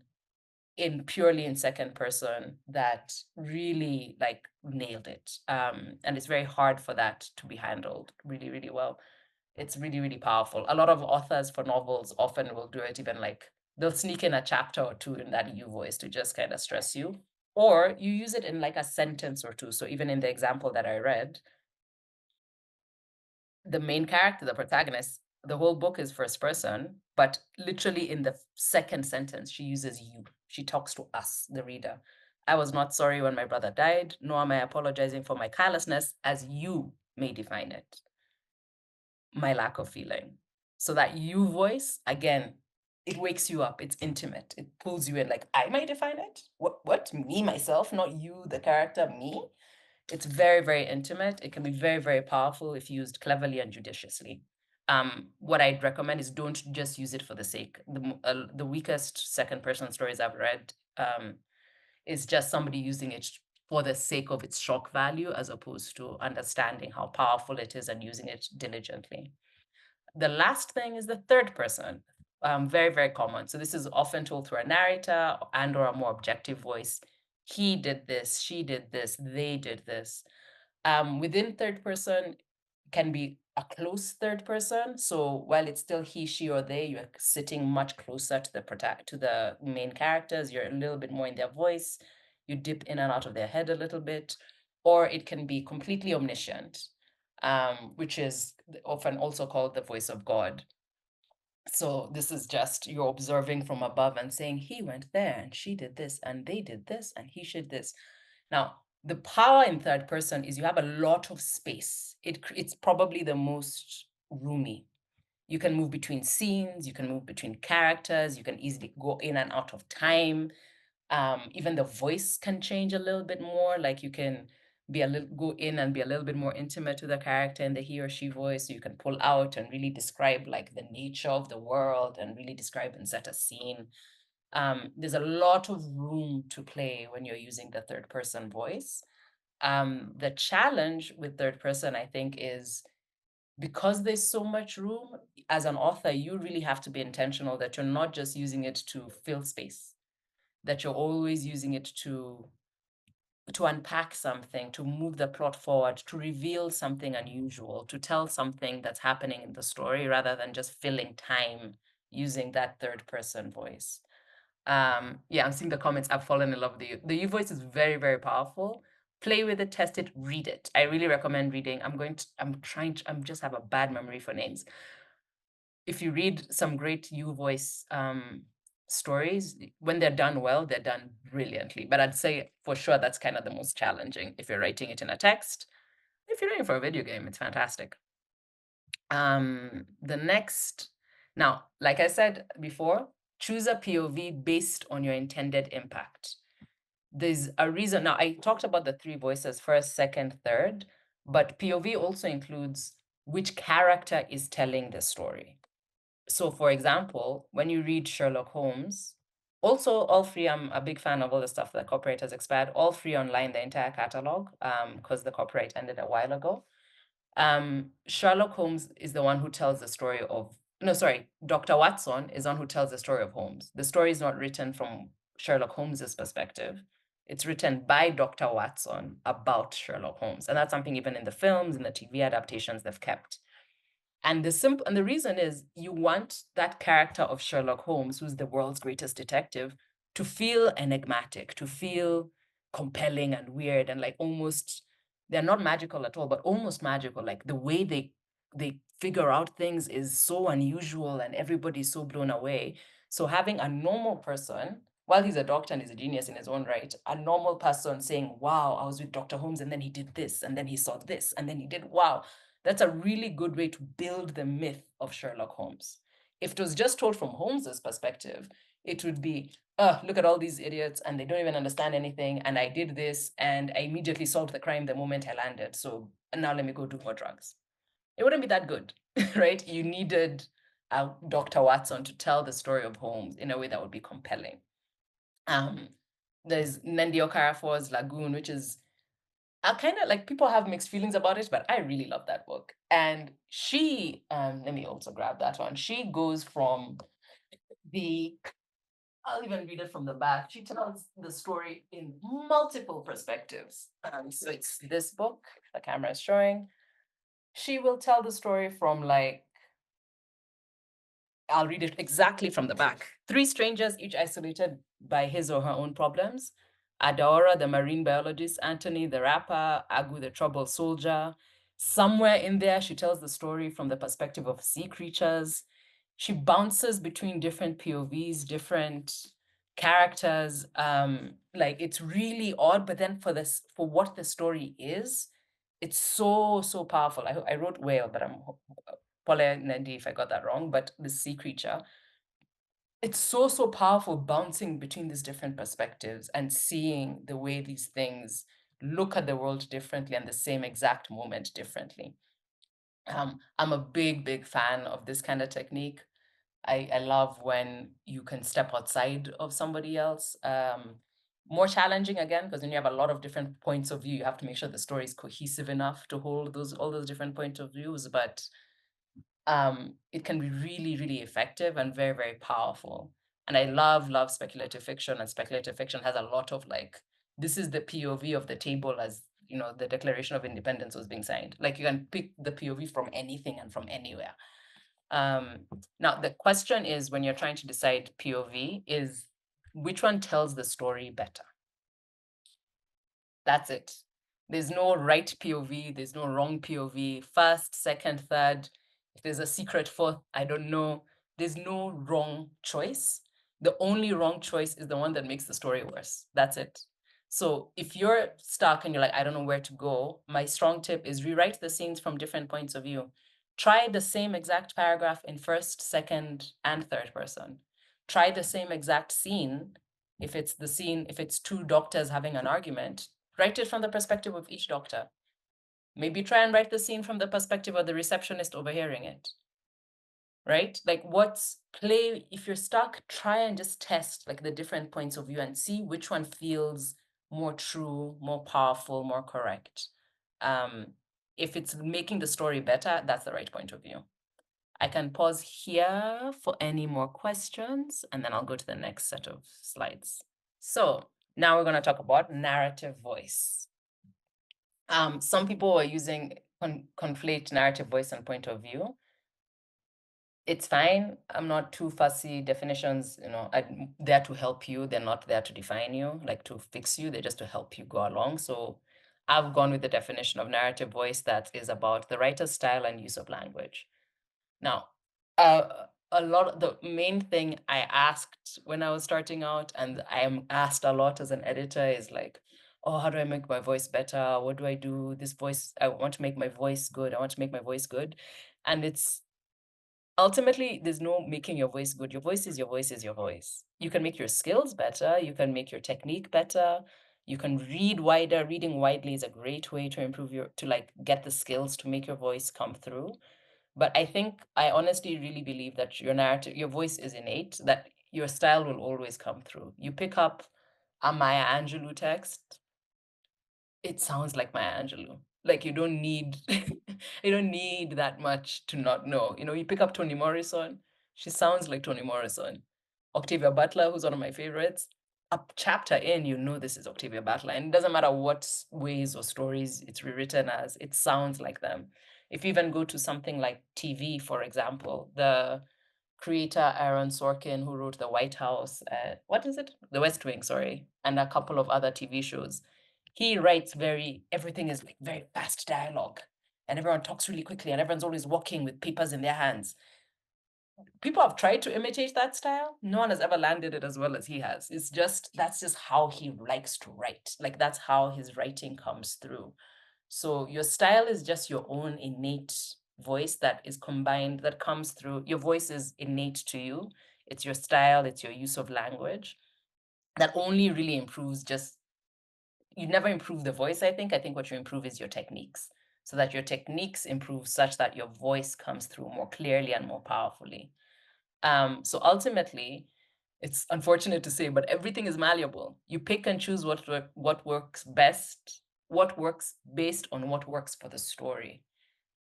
purely in second person that really like nailed it. And it's very hard for that to be handled really, really well. It's really, really powerful. A lot of authors for novels often will do it even like they'll sneak in a chapter or two in that you voice to just kind of stress you, or you use it in like a sentence or two. So even in the example that I read, the main character, the protagonist, the whole book is first person, but literally in the second sentence, she uses you. She talks to us, the reader. I was not sorry when my brother died, nor am I apologizing for my carelessness, as you may define it. My lack of feeling. So that you voice, again, it wakes you up. It's intimate. It pulls you in like, I might define it? What? Me, myself, not you, the character, me? It's very, very intimate. It can be very, very powerful if used cleverly and judiciously. What I'd recommend is don't just use it for the sake. The weakest second person stories I've read is just somebody using it for the sake of its shock value as opposed to understanding how powerful it is and using it diligently. The last thing is the third person. Very, very common. So this is often told through a narrator and or a more objective voice. He did this, she did this, they did this. Within third person can be a close third person. So while it's still he, she, or they, you're sitting much closer to the main characters. You're a little bit more in their voice. You dip in and out of their head a little bit. Or it can be completely omniscient, which is often also called the voice of God. So this is just you're observing from above and saying, he went there and she did this and they did this and he should this. Now, the power in third person is you have a lot of space. It's probably the most roomy. You can move between scenes, you can move between characters, you can easily go in and out of time. Even the voice can change a little bit more. Like you can go in and be a little bit more intimate with the character in the he or she voice. So you can pull out and really describe like the nature of the world and really describe and set a scene. There's a lot of room to play when you're using the third person voice. The challenge with third person, I think, is because there's so much room, as an author, you really have to be intentional that you're not just using it to fill space, that you're always using it to unpack something, to move the plot forward, to reveal something unusual, to tell something that's happening in the story rather than just filling time using that third person voice. Yeah, I'm seeing the comments. I've fallen in love with the U voice is very, very powerful. Play with it, test it, read it. I really recommend reading. I'm just have a bad memory for names. If you read some great U voice stories, when they're done well, they're done brilliantly. But I'd say for sure that's kind of the most challenging. If you're writing it in a text, if you're writing for a video game, it's fantastic. The next, now, like I said before, choose a POV based on your intended impact. There's a reason. Now, I talked about the three voices, first, second, third, but POV also includes which character is telling the story. So, for example, when you read Sherlock Holmes, also all free, I'm a big fan of all the stuff that copyright has expired, all free online, the entire catalog, because the copyright ended a while ago. Sherlock Holmes is the one who tells the story of, no, sorry, Dr. Watson is the one who tells the story of Holmes. The story is not written from Sherlock Holmes's perspective. It's written by Dr. Watson about Sherlock Holmes. And that's something even in the films, in the TV adaptations they've kept. And the reason is you want that character of Sherlock Holmes, who's the world's greatest detective, to feel enigmatic, to feel compelling and weird and like almost, they're not magical at all, but almost magical. Like the way they figure out things is so unusual and everybody's so blown away. So having a normal person, while he's a doctor and he's a genius in his own right, a normal person saying, wow, I was with Dr. Holmes and then he did this and then he saw this and then he did, wow. That's a really good way to build the myth of Sherlock Holmes. If it was just told from Holmes's perspective, it would be, oh, look at all these idiots and they don't even understand anything. And I did this and I immediately solved the crime the moment I landed. So now let me go do more drugs. It wouldn't be that good, right? You needed Dr. Watson to tell the story of Holmes in a way that would be compelling. There's Nandi Okorafor's Lagoon, which is I kind of like people have mixed feelings about it, but I really love that book. And she, let me also grab that one. She goes from I'll even read it from the back. She tells the story in multiple perspectives. So it's this book, the camera is showing. She will tell the story from like, I'll read it exactly from the back. Three strangers, each isolated by his or her own problems. Adaora, the marine biologist, Anthony, the rapper, Agu, the troubled soldier. Somewhere in there, she tells the story from the perspective of sea creatures. She bounces between different POVs, different characters. Like it's really odd, but then for what the story is, it's so powerful. I wrote whale, but I'm Pole Nandi if I got that wrong, but the sea creature. It's so powerful bouncing between these different perspectives and seeing the way these things look at the world differently and the same exact moment differently. I'm a big fan of this kind of technique. I love when you can step outside of somebody else. More challenging again, because when you have a lot of different points of view, you have to make sure the story is cohesive enough to hold all those different points of views. But it can be really effective and very powerful. And I love speculative fiction, and speculative fiction has a lot of like, this is the POV of the table as, you know, the Declaration of Independence was being signed. Like you can pick the POV from anything and from anywhere. Now the question is, when you're trying to decide POV, is which one tells the story better? That's it. There's no right POV, there's no wrong POV, first, second, third. If there's a secret fourth, I don't know. There's no wrong choice. The only wrong choice is the one that makes the story worse. That's it. So if you're stuck and you're like, I don't know where to go, my strong tip is rewrite the scenes from different points of view. Try the same exact paragraph in first, second, and third person. Try the same exact scene. If it's two doctors having an argument, write it from the perspective of each doctor. Maybe try and write the scene from the perspective of the receptionist overhearing it. Right? Like if you're stuck, try and just test like the different points of view and see which one feels more true, more powerful, more correct. If it's making the story better, that's the right point of view. I can pause here for any more questions, and then I'll go to the next set of slides. So now we're going to talk about narrative voice. Some people are using conflate narrative voice and point of view. It's fine. I'm not too fussy. Definitions, you know, I'm there to help you. They're not there to define you, like to fix you. They're just to help you go along. So I've gone with the definition of narrative voice that is about the writer's style and use of language. Now, the main thing I asked when I was starting out, and I am asked a lot as an editor, is like, oh, how do I make my voice better? What do I do? This voice, I want to make my voice good. I want to make my voice good. And it's ultimately, there's no making your voice good. Your voice is your voice is your voice. You can make your skills better. You can make your technique better. You can read wider. Reading widely is a great way to improve to like get the skills to make your voice come through. But I honestly really believe that your narrative, your voice is innate, that your style will always come through. You pick up a Maya Angelou text, it sounds like Maya Angelou. Like you don't need you don't need that much to not know. You know, you pick up Toni Morrison, she sounds like Toni Morrison. Octavia Butler, who's one of my favorites, a chapter in, you know this is Octavia Butler. And it doesn't matter what ways or stories it's rewritten as, it sounds like them. If you even go to something like TV, for example, the creator Aaron Sorkin, who wrote The White House, what is it? The West Wing, sorry, and a couple of other TV shows. He writes everything is like very fast dialogue, and everyone talks really quickly, and everyone's always walking with papers in their hands. People have tried to imitate that style. No one has ever landed it as well as he has. That's just how he likes to write. Like that's how his writing comes through. So your style is just your own innate voice that is combined, that comes through. Your voice is innate to you. It's your style, it's your use of language that only really improves you never improve the voice, I think. I think what you improve is your techniques, so that your techniques improve such that your voice comes through more clearly and more powerfully. So ultimately, it's unfortunate to say, but everything is malleable. You pick and choose what works best, what works based on what works for the story.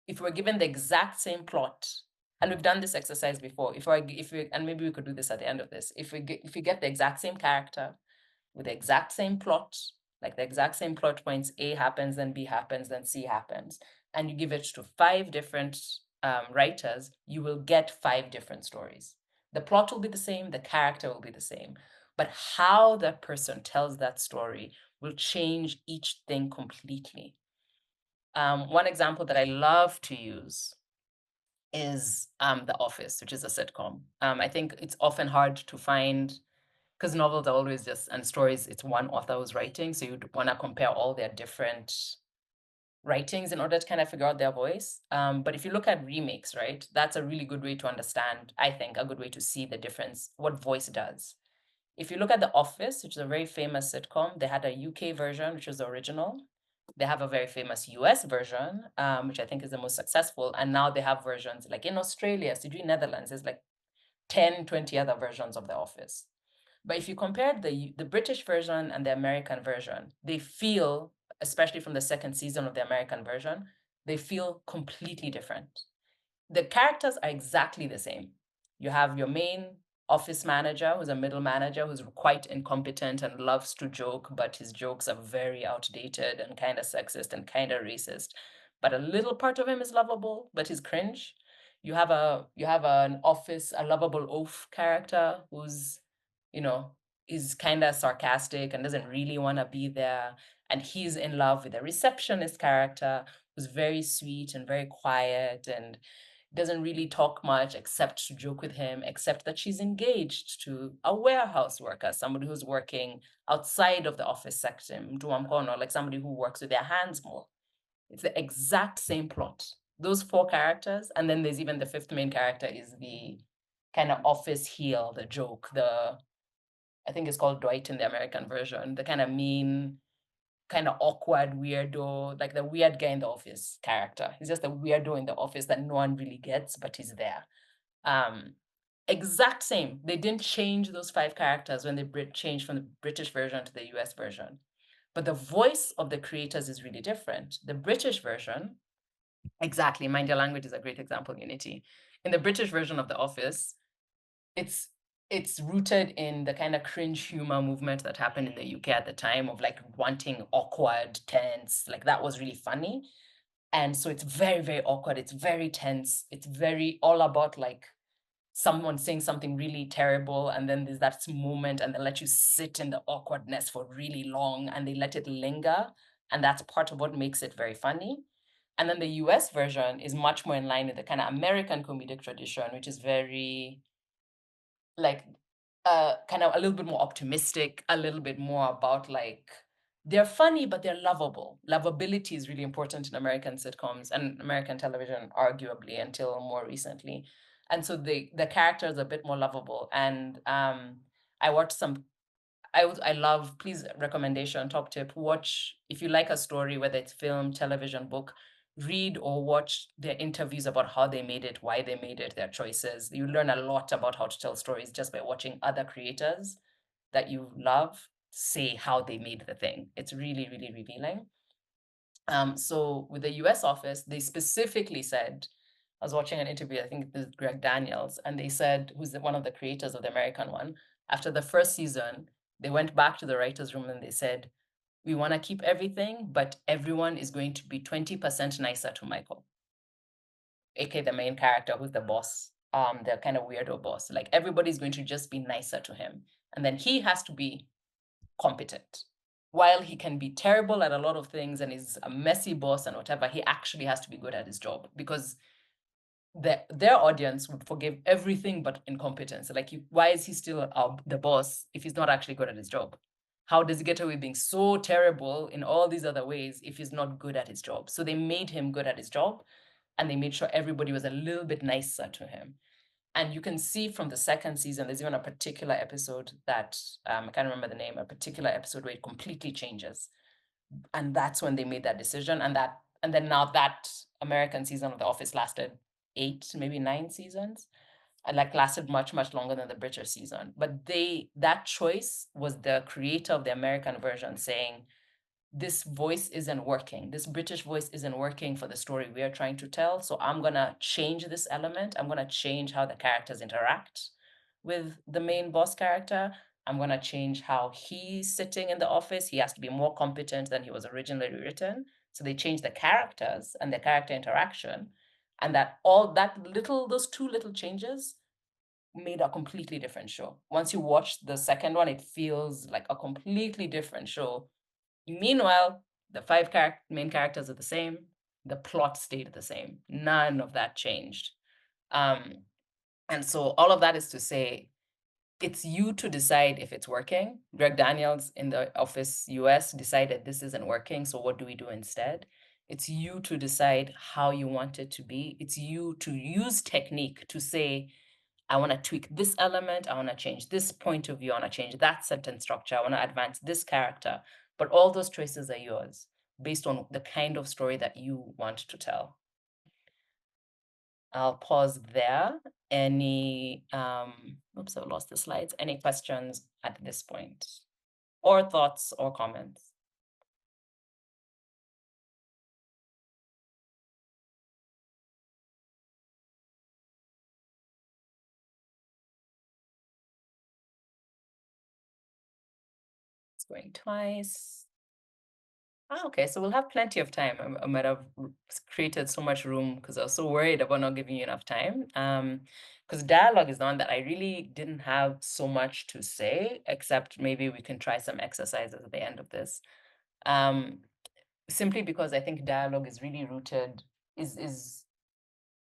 If we're given the exact same plot, and we've done this exercise before, and maybe we could do this at the end of this, if you get the exact same character with the exact same plot, like the exact same plot points, A happens, then B happens, then C happens, and you give it to 5 different writers, you will get 5 different stories. The plot will be the same, the character will be the same, but how that person tells that story will change each thing completely. One example that I love to use is The Office, which is a sitcom. I think it's often hard to find, because novels are always and stories, it's one author who's writing, so you'd want to compare all their different writings in order to kind of figure out their voice. But if you look at remakes, right, that's a really good way to understand, I think, a good way to see the difference, what voice does. If you look at The Office, which is a very famous sitcom, they had a UK version, which was the original. They have a very famous US version, which I think is the most successful. And now they have versions like in Australia, Sydney, Netherlands, there's like 10, 20 other versions of The Office. But if you compare the British version and the American version, they feel, especially from the second season of the American version, they feel completely different. The characters are exactly the same. You have your main office manager, who's a middle manager, who's quite incompetent and loves to joke, but his jokes are very outdated and kind of sexist and kind of racist. But a little part of him is lovable, but he's cringe. You have a lovable oaf character who's, you know, is kind of sarcastic and doesn't really want to be there. And he's in love with a receptionist character who's very sweet and very quiet and doesn't really talk much except to joke with him, except that she's engaged to a warehouse worker, somebody who's working outside of the office section, like somebody who works with their hands more. It's the exact same plot. Those 4 characters, and then there's even the 5th main character is the kind of office heel, the joke, I think it's called Dwight in the American version, the kind of mean, kind of awkward weirdo, like the weird guy in the office character. He's just a weirdo in the office that no one really gets, but he's there. Exact same. They didn't change those 5 characters when they changed from the British version to the US version. But the voice of the creators is really different. The British version, exactly, Mind Your Language is a great example, Unity. In the British version of The Office, it's rooted in the kind of cringe humor movement that happened in the UK at the time of like wanting awkward, tense, like that was really funny. And so it's very, very awkward. It's very tense. It's very all about like someone saying something really terrible. And then there's that moment and they let you sit in the awkwardness for really long and they let it linger. And that's part of what makes it very funny. And then the US version is much more in line with the kind of American comedic tradition, which is very like kind of a little bit more optimistic, a little bit more about like they're funny, but they're lovable. Lovability is really important in American sitcoms and American television, arguably until more recently. And so the characters are a bit more lovable. And I watched some. I love, please, recommendation, top tip, watch, if you like a story, whether it's film, television, book, read or watch their interviews about how they made it, why they made it, their choices. You learn a lot about how to tell stories just by watching other creators that you love say how they made the thing. It's really, really revealing. So with the US office, they specifically said, I was watching an interview, I think with Greg Daniels, and they said, one of the creators of the American one, after the first season, they went back to the writer's room and they said, we want to keep everything, but everyone is going to be 20% nicer to Michael, aka the main character who's the boss, the kind of weirdo boss. Like everybody's going to just be nicer to him. And then he has to be competent. While he can be terrible at a lot of things and is a messy boss and whatever, he actually has to be good at his job, because their audience would forgive everything but incompetence. Like, why is he still the boss if he's not actually good at his job? How does he get away being so terrible in all these other ways if he's not good at his job? So they made him good at his job, and they made sure everybody was a little bit nicer to him. And you can see from the second season, there's even a particular episode that I can't remember the name, a particular episode where it completely changes. And that's when they made that decision. And then now that American season of The Office lasted 8, maybe 9 seasons, and like lasted much, much longer than the British season. But that choice was the creator of the American version saying, this voice isn't working. This British voice isn't working for the story we are trying to tell. So I'm going to change this element. I'm going to change how the characters interact with the main boss character. I'm going to change how he's sitting in the office. He has to be more competent than he was originally written. So they changed the characters and the character interaction. And those 2 little changes made a completely different show. Once you watch the second one, it feels like a completely different show. Meanwhile, the 5 main characters are the same. The plot stayed the same. None of that changed. And so all of that is to say, it's you to decide if it's working. Greg Daniels in the Office US decided this isn't working, so what do we do instead? It's you to decide how you want it to be. It's you to use technique to say, I want to tweak this element. I want to change this point of view. I want to change that sentence structure. I want to advance this character. But all those choices are yours based on the kind of story that you want to tell. I'll pause there. Oops, I've lost the slides. Any questions at this point? Or thoughts or comments? It's going twice. Okay, so we'll have plenty of time. I might have created so much room because I was so worried about not giving you enough time. Because dialogue is the one that I really didn't have so much to say, except maybe we can try some exercises at the end of this. Simply because I think dialogue is really rooted, is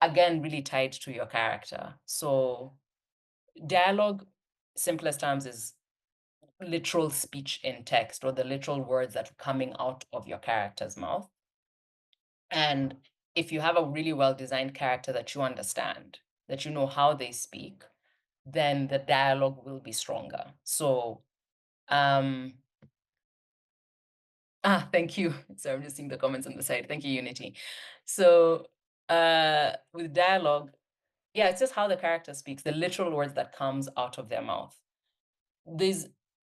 again really tied to your character. So dialogue, simplest terms, is literal speech in text, or the literal words that are coming out of your character's mouth. And if you have a really well-designed character that you understand, that you know how they speak, then the dialogue will be stronger. So, thank you. So I'm just seeing the comments on the side. Thank you, Unity. So, with dialogue, yeah, it's just how the character speaks, the literal words that comes out of their mouth. There's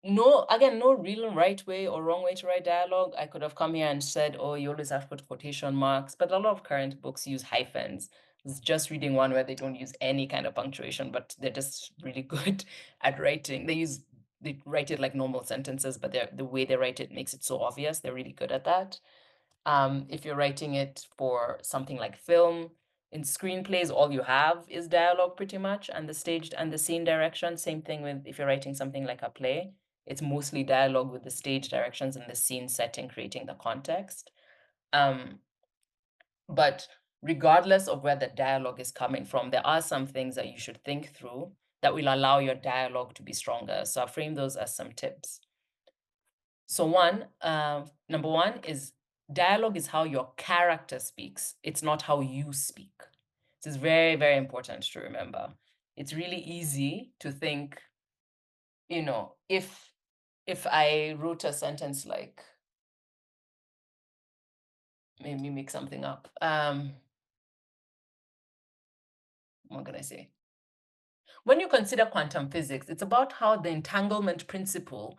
no real right way or wrong way to write dialogue. I could have come here and said, oh, you always have to put quotation marks, but a lot of current books use hyphens. It's just reading one where they don't use any kind of punctuation, but they're just really good at writing. They write it like normal sentences, but the way they write it makes it so obvious. They're really good at that. If you're writing it for something like film, in screenplays, all you have is dialogue pretty much, and the staged and the scene direction. Same thing with if you're writing something like a play, it's mostly dialogue with the stage directions and the scene setting, creating the context. But regardless of where the dialogue is coming from, there are some things that you should think through that will allow your dialogue to be stronger. So I'll frame those as some tips. So number one is dialogue is how your character speaks. It's not how you speak. This is very, very important to remember. It's really easy to think, if I wrote a sentence like, maybe make something up. What can I say? When you consider quantum physics, it's about how the entanglement principle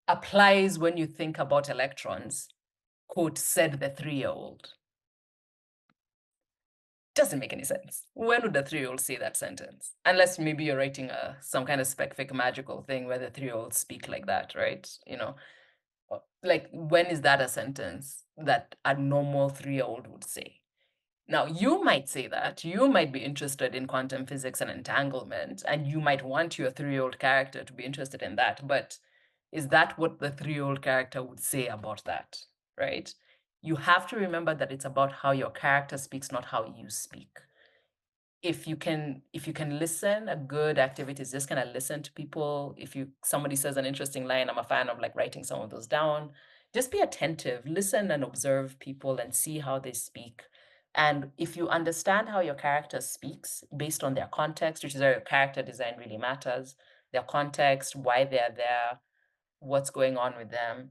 applies when you think about electrons, quote, said the 3-year-old. Doesn't make any sense. When would the 3-year-old say that sentence? Unless maybe you're writing some kind of specific magical thing where the 3-year-olds speak like that, right? Like, when is that a sentence that a normal 3-year-old would say? Now, you might say that. You might be interested in quantum physics and entanglement, and you might want your 3-year-old character to be interested in that. But is that what the 3-year-old character would say about that, right? You have to remember that it's about how your character speaks, not how you speak. If you can listen, a good activity is just kind of listen to people. If somebody says an interesting line, I'm a fan of like writing some of those down. Just be attentive, listen and observe people and see how they speak. And if you understand how your character speaks based on their context, which is where your character design really matters, their context, why they're there, what's going on with them.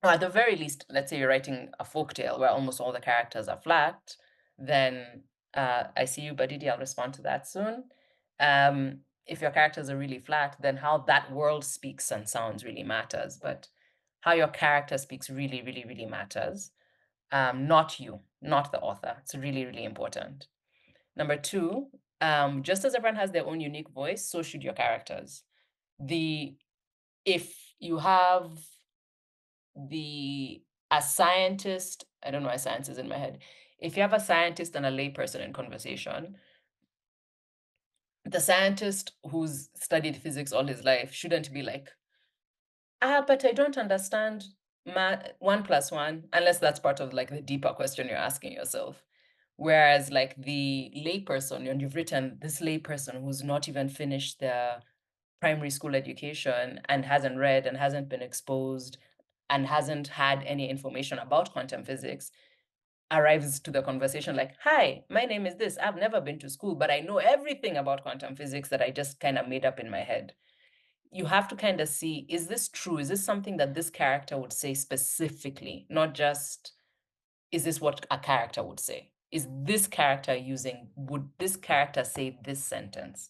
Or at the very least, let's say you're writing a folktale where almost all the characters are flat, then I see you, Badidi, I'll respond to that soon. If your characters are really flat, then how that world speaks and sounds really matters. But how your character speaks really, really, really matters. Not you, not the author. It's really, really important. Number two, just as everyone has their own unique voice, so should your characters. If you have a scientist, I don't know why science is in my head. If you have a scientist and a layperson in conversation, the scientist who's studied physics all his life shouldn't be like, but I don't understand 1+1, unless that's part of like the deeper question you're asking yourself. Whereas like the layperson, and you've written this layperson who's not even finished their primary school education and hasn't read and hasn't been exposed and hasn't had any information about quantum physics, arrives to the conversation like, hi, my name is this. I've never been to school, but I know everything about quantum physics that I just kind of made up in my head. You have to kind of see, is this true? Is this something that this character would say specifically? Not just, is this what a character would say? Would this character say this sentence?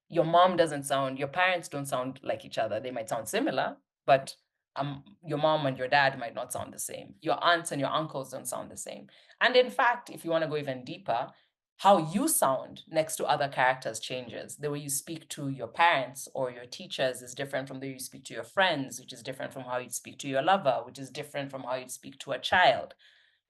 Your parents don't sound like each other. They might sound similar, but your mom and your dad might not sound the same. Your aunts and your uncles don't sound the same. And in fact, if you want to go even deeper, how you sound next to other characters changes. The way you speak to your parents or your teachers is different from the way you speak to your friends, which is different from how you speak to your lover, which is different from how you speak to a child.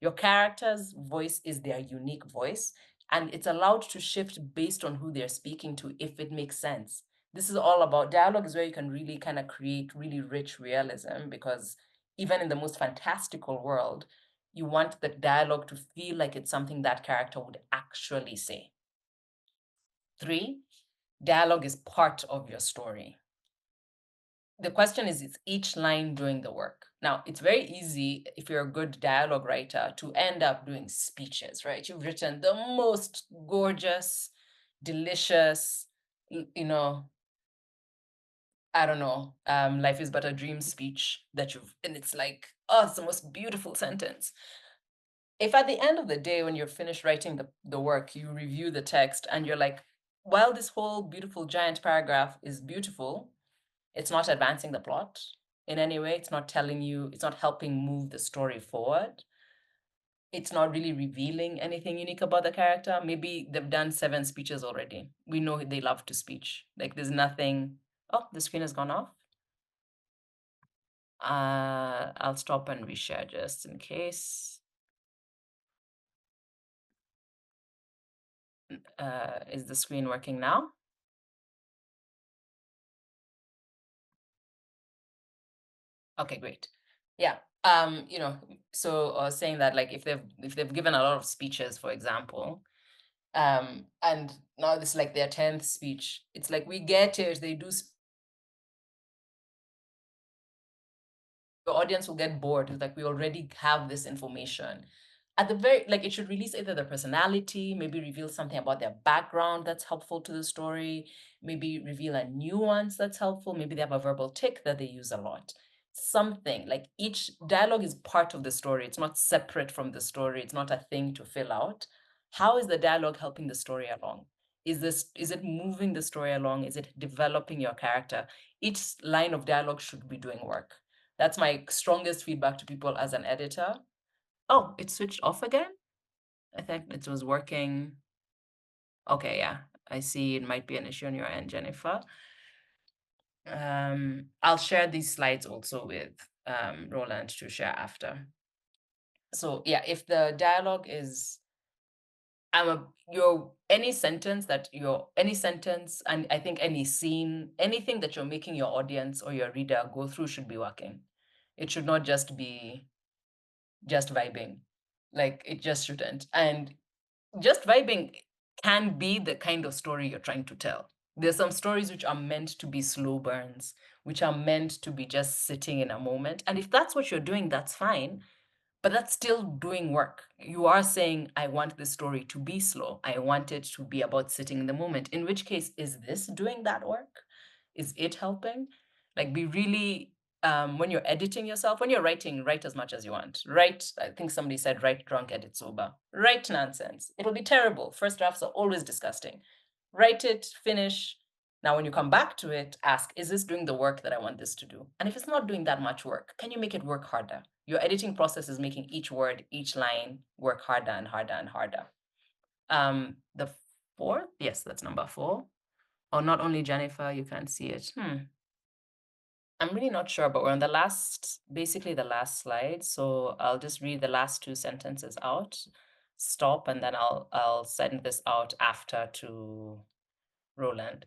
Your character's voice is their unique voice, and it's allowed to shift based on who they're speaking to if it makes sense. This is all about dialogue, is where you can really kind of create really rich realism, because even in the most fantastical world, you want the dialogue to feel like it's something that character would actually say. 3, dialogue is part of your story. The question is each line doing the work? Now, it's very easy if you're a good dialogue writer to end up doing speeches, right? You've written the most gorgeous, delicious, I don't know, life is but a dream speech and it's like, oh, it's the most beautiful sentence. If at the end of the day, when you're finished writing the work, you review the text and you're like, while this whole beautiful giant paragraph is beautiful, it's not advancing the plot in any way. It's not helping move the story forward. It's not really revealing anything unique about the character. Maybe they've done 7 speeches already. We know they love to speech. Like, there's nothing. Oh, the screen has gone off. I'll stop and reshare just in case. Is the screen working now? Okay, great. Yeah. So I was saying that, like, if they've given a lot of speeches, for example, and now this is like their 10th speech, it's like, we get it, they do. The audience will get bored. It's like, we already have this information. at the very, like, it should release either their personality, maybe reveal something about their background that's helpful to the story, maybe reveal a nuance that's helpful, maybe they have a verbal tick that they use a lot. Something like each dialogue is part of the story. It's not separate from the story. It's not a thing to fill out. How is the dialogue helping the story along? Is it moving the story along? Is it developing your character? Each line of dialogue should be doing work. That's my strongest feedback to people as an editor. Oh, it switched off again? I think it was working. Okay, yeah. I see it might be an issue on your end, Jennifer. I'll share these slides also with Roland to share after. So yeah, if the dialogue is any sentence, and I think any scene, anything that you're making your audience or your reader go through should be working. It should not just be just vibing. Like it just shouldn't. And just vibing can be the kind of story you're trying to tell. There's some stories which are meant to be slow burns, which are meant to be just sitting in a moment. And if that's what you're doing, that's fine. But that's still doing work. You are saying, I want this story to be slow. I want it to be about sitting in the moment. In which case, is this doing that work? Is it helping? Like, be really, when you're editing yourself, when you're writing, write as much as you want. Write, I think somebody said, write drunk, edit sober. Write nonsense. It'll be terrible. First drafts are always disgusting. Write it, finish. Now, when you come back to it, ask, is this doing the work that I want this to do? And if it's not doing that much work, can you make it work harder? Your editing process is making each word, each line work harder and harder and harder. The fourth, yes, that's number 4. Oh, not only Jennifer, you can't see it. I'm really not sure, but we're on basically the last slide. So I'll just read the last 2 sentences out, stop, and then I'll send this out after to Roland.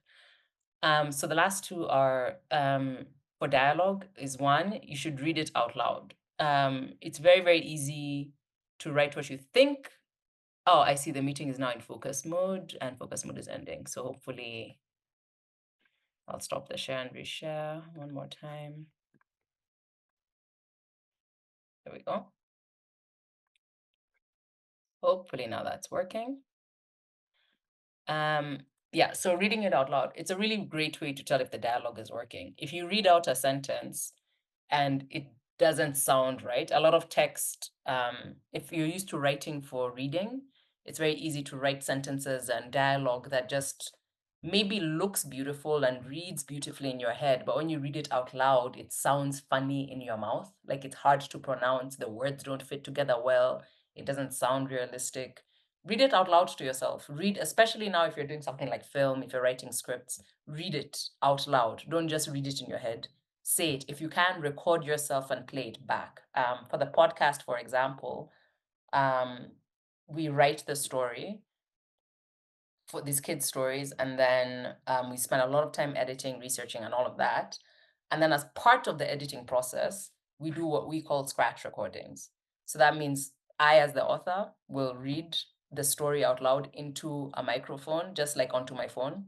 So the last 2 are for dialogue is 1, you should read it out loud. It's very, very easy to write what you think. Oh, I see the meeting is now in focus mode and focus mode is ending. So hopefully I'll stop the share and reshare one more time. There we go. Hopefully now that's working. Yeah, so reading it out loud, it's a really great way to tell if the dialogue is working. If you read out a sentence and it doesn't sound right, a lot of text, if you're used to writing for reading, it's very easy to write sentences and dialogue that just maybe looks beautiful and reads beautifully in your head, but when you read it out loud, it sounds funny in your mouth. Like it's hard to pronounce, the words don't fit together well, it doesn't sound realistic. Read it out loud to yourself. Read, especially now if you're doing something like film, if you're writing scripts, read it out loud. Don't just read it in your head. Say it. If you can, record yourself and play it back. For the podcast, for example, we write the story for these kids' stories, and then we spend a lot of time editing, researching, and all of that. And then as part of the editing process, we do what we call scratch recordings. So that means I, as the author, will read the story out loud into a microphone, just like onto my phone,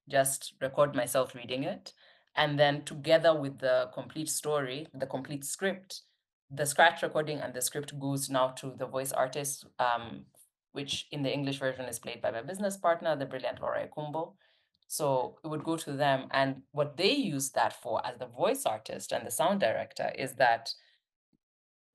just record myself reading it. And then together with the complete story, the complete script, the scratch recording and the script goes now to the voice artist, which in the English version is played by my business partner, the brilliant Laura Ekumbo. So it would go to them. And what they use that for as the voice artist and the sound director is that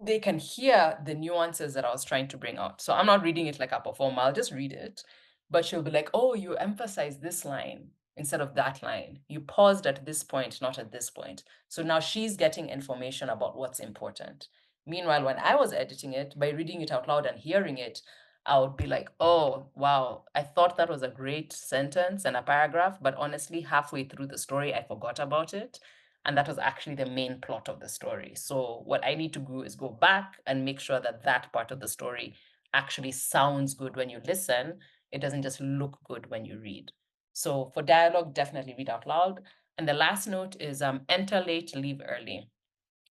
they can hear the nuances that I was trying to bring out. So I'm not reading it like a performer, I'll just read it. But she'll be like, oh, you emphasize this line instead of that line. You paused at this point, not at this point. So now she's getting information about what's important. Meanwhile, when I was editing it, by reading it out loud and hearing it, I would be like, oh, wow, I thought that was a great sentence and a paragraph, but honestly, halfway through the story, I forgot about it. And that was actually the main plot of the story. So what I need to do is go back and make sure that that part of the story actually sounds good when you listen. It doesn't just look good when you read. So for dialogue, definitely read out loud. And the last note is enter late, leave early.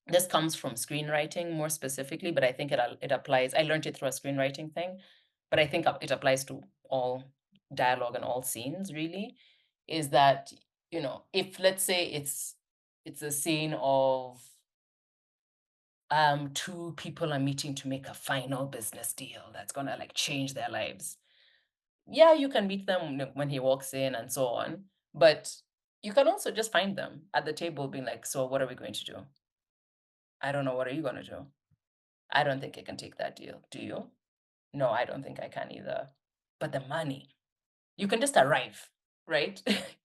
This comes from screenwriting more specifically, but I think it applies. I learned it through a screenwriting thing, but I think it applies to all dialogue and all scenes really, is that, if let's say it's a scene of two people are meeting to make a final business deal that's gonna like change their lives. Yeah, you can meet them when he walks in and so on, but you can also just find them at the table being like, so what are we going to do? I don't know. What are you going to do? I don't think I can take that deal. Do you? No, I don't think I can either. But the money, you can just arrive, right?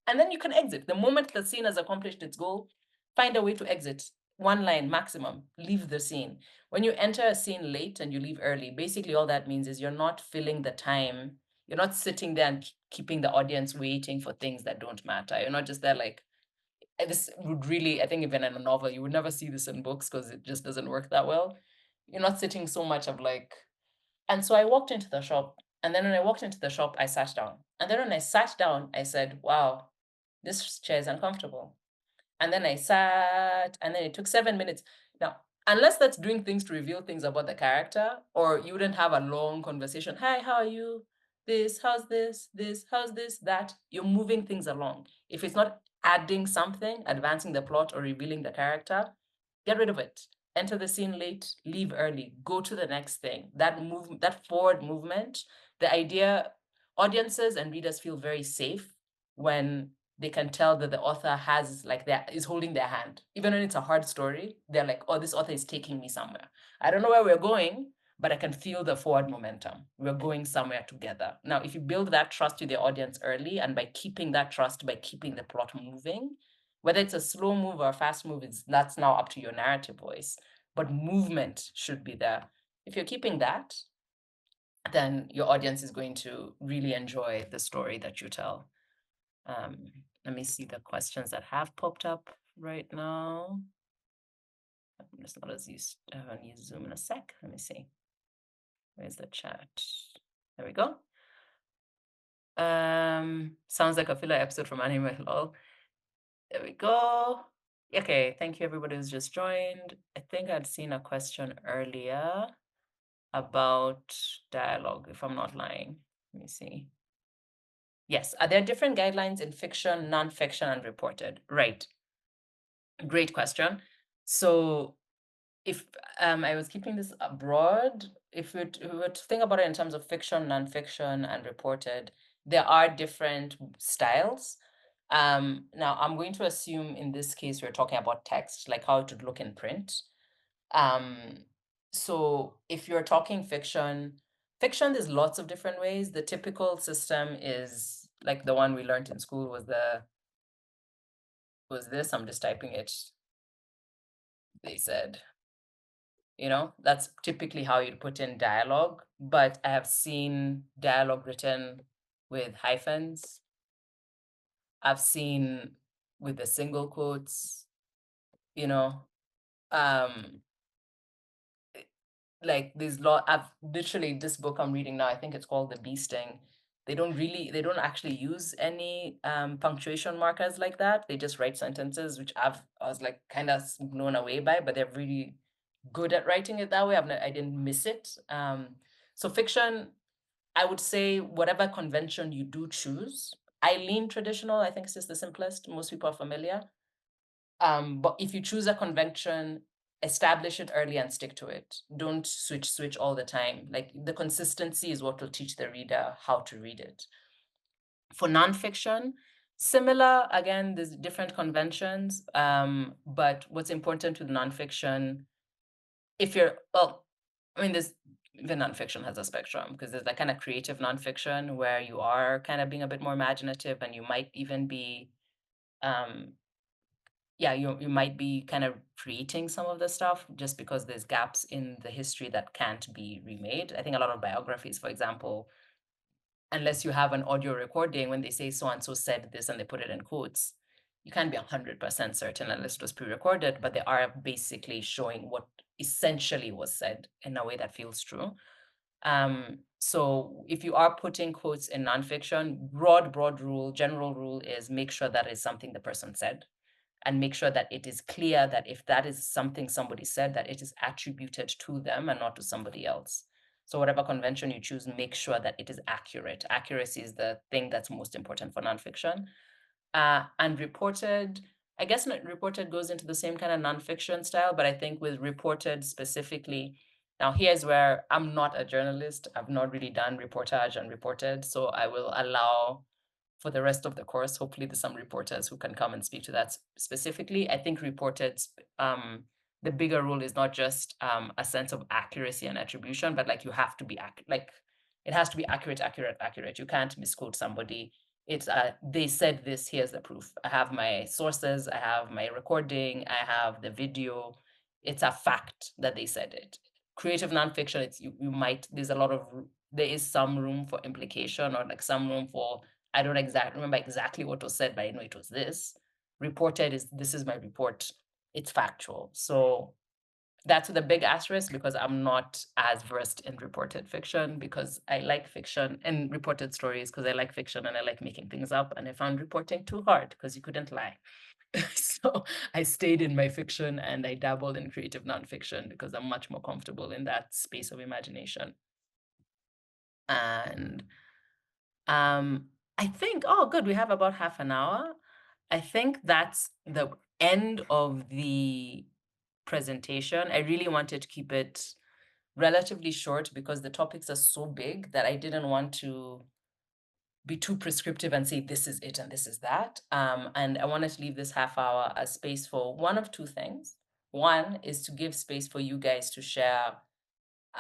And then you can exit. The moment the scene has accomplished its goal, find a way to exit. One line maximum, leave the scene. When you enter a scene late and you leave early, basically all that means is you're not filling the time. You're not sitting there and keeping the audience waiting for things that don't matter. You're not just there like, this would really, I think even in a novel, you would never see this in books because it just doesn't work that well. You're not sitting so much of like, and so I walked into the shop. And then when I walked into the shop, I sat down. And then when I sat down, I said, wow, this chair is uncomfortable. And then I sat, and then it took 7 minutes. Now, unless that's doing things to reveal things about the character, or you wouldn't have a long conversation. Hi, how are you? This, how's this, how's this, that. You're moving things along. If it's not adding something, advancing the plot, or revealing the character, get rid of it. Enter the scene late, leave early, go to the next thing. That forward movement, the idea, audiences and readers feel very safe when they can tell that the author has like that is holding their hand. Even when it's a hard story, they're like, oh, this author is taking me somewhere. I don't know where we're going, but I can feel the forward momentum. We're going somewhere together. Now, if you build that trust with the audience early, and by keeping that trust, by keeping the plot moving, whether it's a slow move or a fast move, that's now up to your narrative voice. But movement should be there. If you're keeping that, then your audience is going to really enjoy the story that you tell. Let me see the questions that have popped up right now. I'm just not as used. I haven't used Zoom in a sec. Let me see. Where's the chat? There we go. Sounds like a filler episode from Anime Lol. There we go. Okay, thank you everybody who's just joined. I think I'd seen a question earlier about dialogue, if I'm not lying. Let me see. Yes, are there different guidelines in fiction, nonfiction, and reported? Right. Great question. So if I was keeping this abroad, if we were to think about it in terms of fiction, nonfiction, and reported, there are different styles. Now, I'm going to assume in this case, we're talking about text, like how it would look in print. So if you're talking fiction, there's lots of different ways. The typical system is like the one we learned in school was this, I'm just typing it. They said, that's typically how you'd put in dialogue, but I have seen dialogue written with hyphens. I've seen with the single quotes, like there's I've literally, this book I'm reading now, I think it's called The Bee Sting. They don't actually use any punctuation markers like that. They just write sentences, which I was like kind of blown away by, but they're really good at writing it that way. I didn't miss it. So fiction, I would say whatever convention you do choose, I lean traditional. I think it's just the simplest. Most people are familiar. But if you choose a convention, establish it early and stick to it. Don't switch all the time. Like the consistency is what will teach the reader how to read it. For nonfiction, similar, again, there's different conventions. But what's important with nonfiction, there's even nonfiction has a spectrum, because there's that kind of creative nonfiction where you are kind of being a bit more imaginative, and you might even be you might be kind of creating some of the stuff just because there's gaps in the history that can't be remade. I think a lot of biographies, for example, unless you have an audio recording, when they say so and so said this and they put it in quotes, you can't be 100% certain unless it was pre-recorded, but they are basically showing what essentially was said in a way that feels true. So if you are putting quotes in nonfiction, broad rule, general rule is make sure that is something the person said, and make sure that it is clear that if that is something somebody said, that it is attributed to them and not to somebody else. So whatever convention you choose, make sure that it is accurate. Accuracy is the thing that's most important for nonfiction. And reported, I guess reported goes into the same kind of nonfiction style, but I think with reported specifically, now here's where I'm not a journalist. I've not really done reportage and reported, so I will allow for the rest of the course, hopefully there's some reporters who can come and speak to that specifically. I think reported, the bigger rule is not just a sense of accuracy and attribution, but like you have to be like it has to be accurate. You can't misquote somebody. It's they said this, here's the proof. I have my sources, I have my recording, I have the video. It's a fact that they said it. Creative nonfiction, it's you might there's a lot of there is some room for implication or like some room for I don't remember exactly what was said, but I know it was this. Reported is this is my report. It's factual. So that's with a big asterisk because I'm not as versed in reported fiction because I like fiction and reported stories because I like fiction and I like making things up. And I found reporting too hard because you couldn't lie. So I stayed in my fiction and I dabbled in creative nonfiction because I'm much more comfortable in that space of imagination. And I think, oh, good, we have about half an hour. I think that's the end of the presentation. I really wanted to keep it relatively short because the topics are so big that I didn't want to be too prescriptive and say this is it and this is that. And I wanted to leave this half hour as space for one of two things. One is to give space for you guys to share.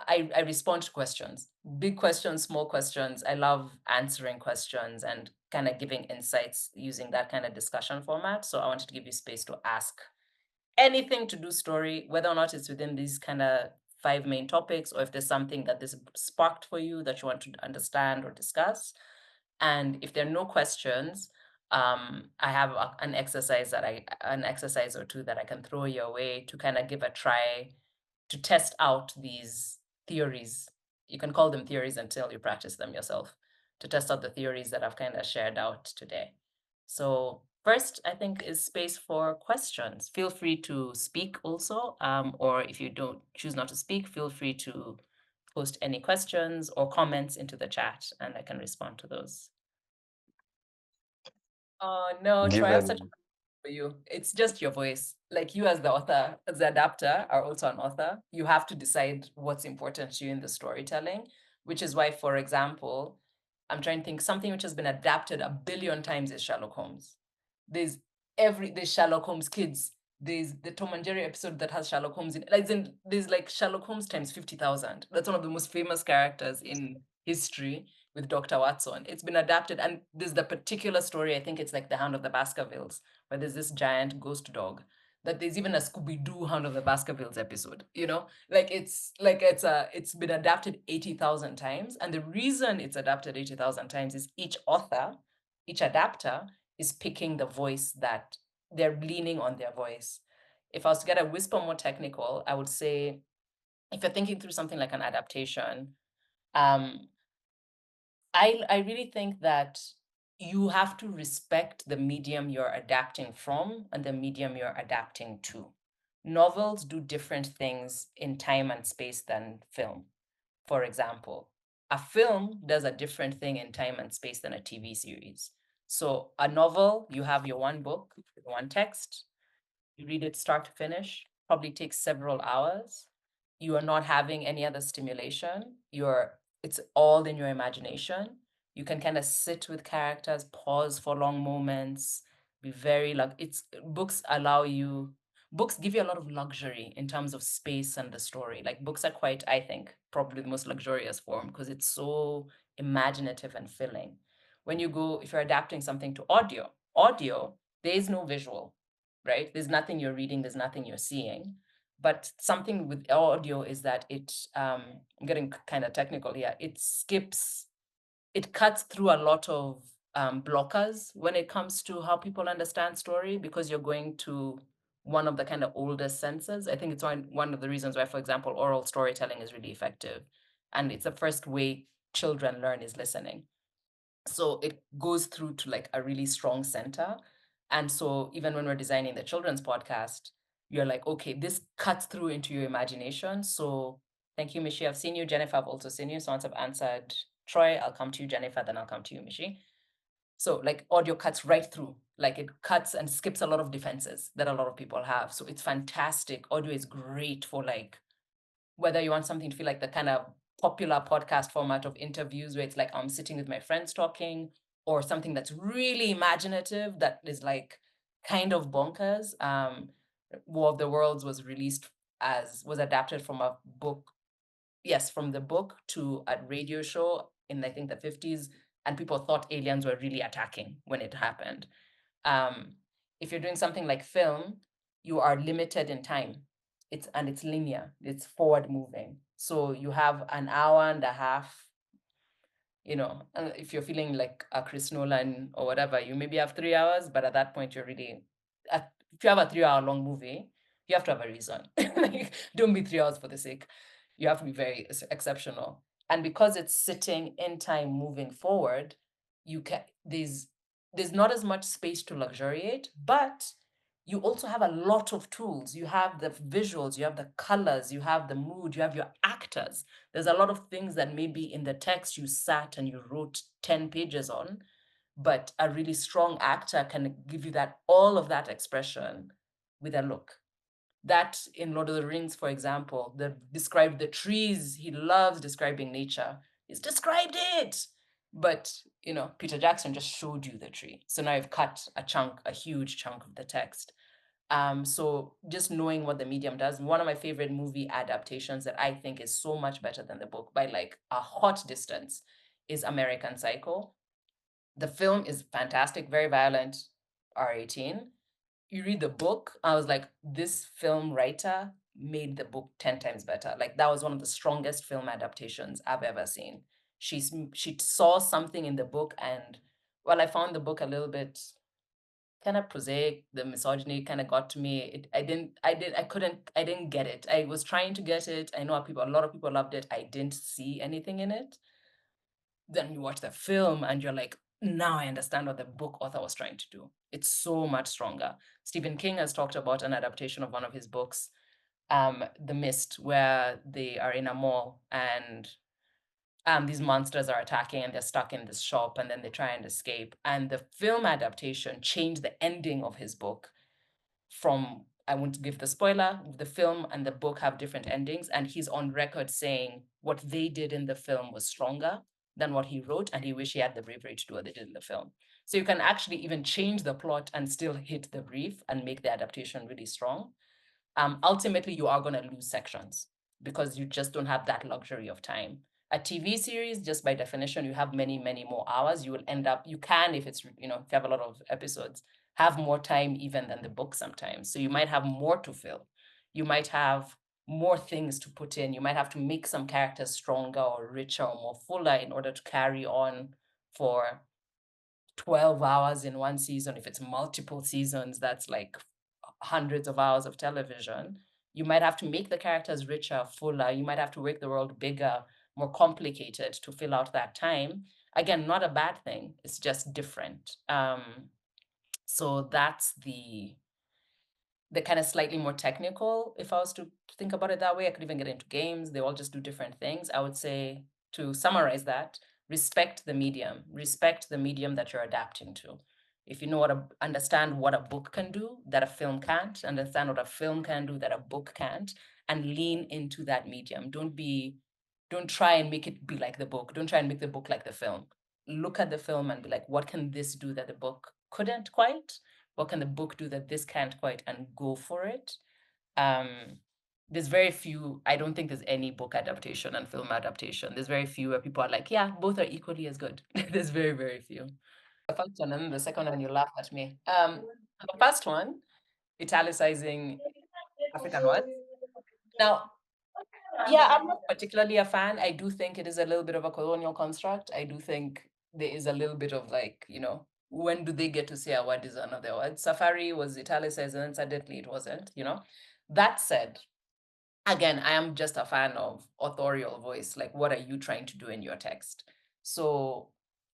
I respond to questions, big questions, small questions. I love answering questions and kind of giving insights using that kind of discussion format. So I wanted to give you space to ask anything to do story, whether or not it's within these kind of 5 main topics, or if there's something that this sparked for you that you want to understand or discuss. And if there are no questions, I have an exercise an exercise or two that I can throw your way to kind of give a try to test out these theories. You can call them theories until you practice them yourself, to test out the theories that I've kind of shared out today. So first, I think is space for questions. Feel free to speak also, or if you don't choose not to speak, feel free to post any questions or comments into the chat and I can respond to those. Oh no, Troy, I'm such Given for you. It's just your voice. Like you as the author, as the adapter, are also an author. You have to decide what's important to you in the storytelling, which is why, for example, I'm trying to think something which has been adapted a billion times is Sherlock Holmes. There's there's Sherlock Holmes kids. There's the Tom and Jerry episode that has Sherlock Holmes in like there's like Sherlock Holmes times 50,000. That's one of the most famous characters in history with Dr. Watson. It's been adapted, and there's the particular story, I think it's like The Hound of the Baskervilles, where there's this giant ghost dog. That there's even a Scooby-Doo Hound of the Baskervilles episode, Like it's been adapted 80,000 times. And the reason it's adapted 80,000 times is each author, each adapter is picking the voice that they're leaning on their voice. If I was to get a whisper more technical, I would say if you're thinking through something like an adaptation, um, I really think that you have to respect the medium you're adapting from and the medium you're adapting to. Novels do different things in time and space than film. For example, a film does a different thing in time and space than a TV series. So a novel, you have your one book, one text, you read it start to finish, probably takes several hours. You are not having any other stimulation. It's all in your imagination. You can kind of sit with characters, pause for long moments, be very books give you a lot of luxury in terms of space and the story. Like books are quite, I think, probably the most luxurious form because it's so imaginative and filling. If you're adapting something to audio, there is no visual, right? There's nothing you're reading, there's nothing you're seeing. But something with audio is that I'm getting kind of technical here. It cuts through a lot of blockers when it comes to how people understand story because you're going to one of the kind of oldest senses. I think it's one of the reasons why, for example, oral storytelling is really effective. And it's the first way children learn is listening. So it goes through to like a really strong center. And so even when we're designing the children's podcast, you're like, okay, this cuts through into your imagination. So thank you, Mishi. I've seen you. Jennifer, I've also seen you. So once I've answered Troy, I'll come to you, Jennifer, then I'll come to you, Mishi. So like audio cuts right through. Like it cuts and skips a lot of defenses that a lot of people have. So it's fantastic. Audio is great for like whether you want something to feel like the kind of popular podcast format of interviews where it's like I'm sitting with my friends talking, or something that's really imaginative that is like kind of bonkers. War of the Worlds was adapted from a book. Yes, from the book to a radio show in I think the 50s, and people thought aliens were really attacking when it happened. Um, if you're doing something like film, you are limited in time. It's linear, it's forward moving. So you have an hour and a half, if you're feeling like a Chris Nolan or whatever, you maybe have 3 hours, but at that point you're really, if you have a 3 hour long movie, you have to have a reason. Like, don't be 3 hours for the sake. You have to be very exceptional. And because it's sitting in time moving forward, you can there's not as much space to luxuriate, but you also have a lot of tools. You have the visuals, you have the colors, you have the mood, you have your actors. There's a lot of things that maybe in the text you sat and you wrote 10 pages on, but a really strong actor can give you that all of that expression with a look. That in Lord of the Rings, for example, described the trees. He loves describing nature. He's described it. But Peter Jackson just showed you the tree. So now you've cut a huge chunk of the text. So just knowing what the medium does. One of my favorite movie adaptations that I think is so much better than the book by like a hot distance is American Psycho. The film is fantastic, very violent, R18. You read the book, I was like, this film writer made the book 10 times better. Like that was one of the strongest film adaptations I've ever seen. She saw something in the book, and well, I found the book a little bit kind of prosaic. The misogyny kind of got to me. I didn't get it. I was trying to get it. I know a lot of people loved it. I didn't see anything in it. Then you watch the film and you're like, now I understand what the book author was trying to do. It's so much stronger. Stephen King has talked about an adaptation of one of his books, The Mist, where they are in a mall and these monsters are attacking and they're stuck in this shop and then they try and escape. And the film adaptation changed the ending of his book from, I won't give the spoiler, the film and the book have different endings, and he's on record saying what they did in the film was stronger than what he wrote, and he wish he had the bravery to do what they did in the film. So you can actually even change the plot and still hit the brief and make the adaptation really strong. Ultimately, you are going to lose sections because you just don't have that luxury of time. A TV series, just by definition, you have many, many more hours. You will end up, you can, if it's, if you have a lot of episodes, have more time even than the book sometimes. So you might have more to fill. You might have more things to put in. You might have to make some characters stronger or richer or more fuller in order to carry on for 12 hours in one season. If it's multiple seasons, that's like hundreds of hours of television. You might have to make the characters richer, fuller. You might have to make the world bigger, more complicated to fill out that time. Again, not a bad thing. It's just different. So that's the kind of slightly more technical. If I was to think about it that way, I could even get into games. They all just do different things. I would say, to summarize that, respect the medium that you're adapting to. If you know understand what a book can do that a film can't, understand what a film can do that a book can't, and lean into that medium. Don't try and make it be like the book. Don't try and make the book like the film. Look at the film and be like, what can this do that the book couldn't quite? What can the book do that this can't quite, and go for it. There's very few, I don't think there's any book adaptation and film adaptation. There's very few where people are like, yeah, both are equally as good. There's very, very few. The first one, and then the second one, you laugh at me. The first one, italicizing African words. Now, yeah, I'm not particularly a fan. I do think it is a little bit of a colonial construct. I do think there is a little bit of like, when do they get to say a word is another word? Safari was italicized and suddenly it wasn't. That said, again, I am just a fan of authorial voice. Like, what are you trying to do in your text? So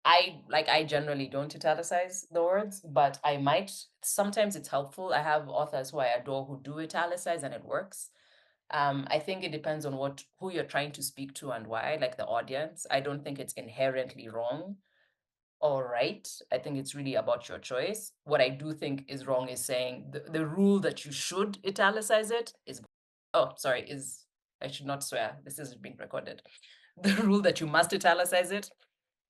I generally don't italicize the words, but I might, sometimes it's helpful. I have authors who I adore who do italicize and it works. I think it depends on who you're trying to speak to and why, like the audience. I don't think it's inherently wrong. all right. I think it's really about your choice. What I do think is wrong is saying the rule that you should italicize it is, oh, sorry, is, I should not swear. This is being recorded. The rule that you must italicize it,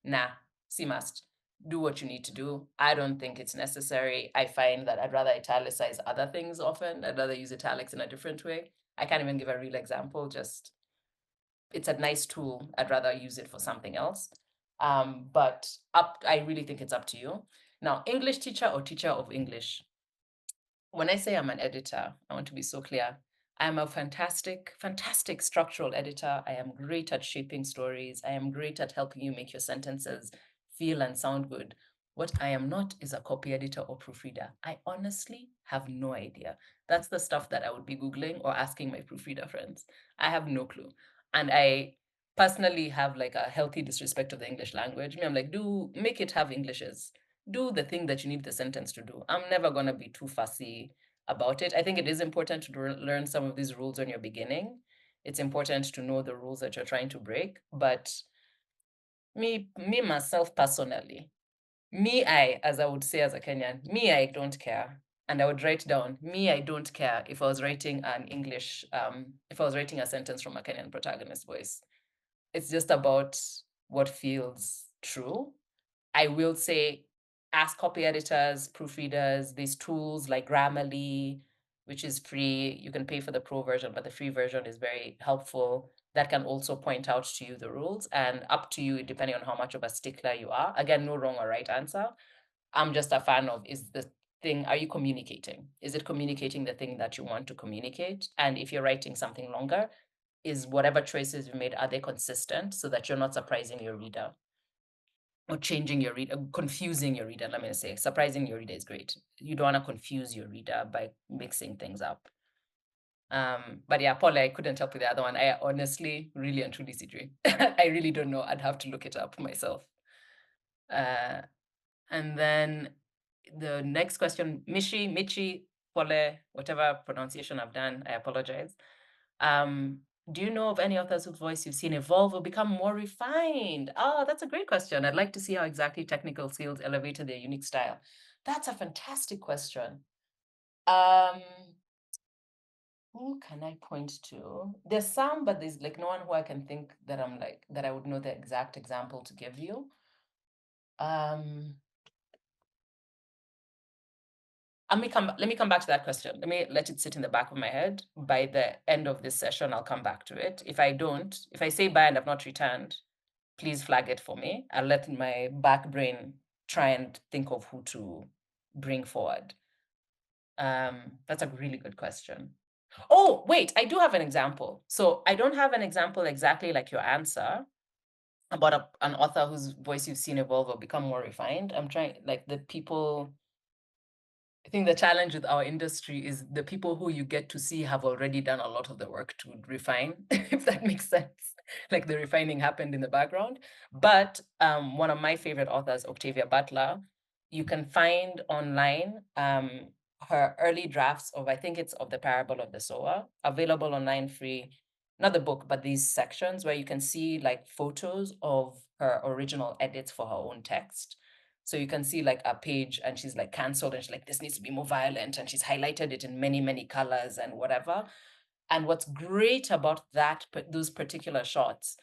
nah, see must. Do what you need to do. I don't think it's necessary. I find that I'd rather italicize other things often. I'd rather use italics in a different way. I can't even give a real example, just it's a nice tool. I'd rather use it for something else. But I really think it's up to you. Now, English teacher or teacher of English. When I say I'm an editor, I want to be so clear. I'm a fantastic, fantastic structural editor. I am great at shaping stories. I am great at helping you make your sentences feel and sound good. What I am not is a copy editor or proofreader. I honestly have no idea. That's the stuff that I would be Googling or asking my proofreader friends. I have no clue. And I personally have like a healthy disrespect of the English language. I'm like, do make it have Englishes. Do the thing that you need the sentence to do. I'm never going to be too fussy about it. I think it is important to learn some of these rules when you're beginning. It's important to know the rules that you're trying to break. But me myself personally, as I would say as a Kenyan, I don't care. And I would write down, I don't care if I was writing an English, if I was writing a sentence from a Kenyan protagonist voice. It's just about what feels true. I will say, ask copy editors, proofreaders, these tools like Grammarly, which is free. You can pay for the pro version, but the free version is very helpful. That can also point out to you the rules, and up to you, depending on how much of a stickler you are. Again, no wrong or right answer. I'm just a fan of, is the thing, are you communicating? Is it communicating the thing that you want to communicate? And if you're writing something longer, is whatever choices you made, are they consistent so that you're not surprising your reader? Or changing your reader, confusing your reader, let me say. Surprising your reader is great. You don't want to confuse your reader by mixing things up. But yeah, Paula, I couldn't help with the other one. I honestly, really and truly, Sidri, I really don't know. I'd have to look it up myself. And then the next question, Michi, Pole, whatever pronunciation I've done, I apologize. Do you know of any authors whose voice you've seen evolve or become more refined? Oh, that's a great question. I'd like to see how exactly technical skills elevated their unique style. That's a fantastic question. Who can I point to? There's some, but there's like no one who I can think that I'm like, that I would know the exact example to give you. Let me come back to that question. Let me let it sit in the back of my head. By the end of this session, I'll come back to it. If I say bye and I've not returned, please flag it for me. I'll let my back brain try and think of who to bring forward. That's a really good question. Oh, wait, I do have an example. So I don't have an example exactly like your answer about an author whose voice you've seen evolve or become more refined. I'm trying, like the people, I think the challenge with our industry is the people who you get to see have already done a lot of the work to refine, if that makes sense. Like the refining happened in the background. But one of my favorite authors, Octavia Butler, you can find online her early drafts of, I think it's of the Parable of the Sower, available online free, not the book, but these sections where you can see like photos of her original edits for her own text. So you can see like a page and she's like canceled and she's like, this needs to be more violent. And she's highlighted it in many, many colors and whatever. And what's great about those particular shots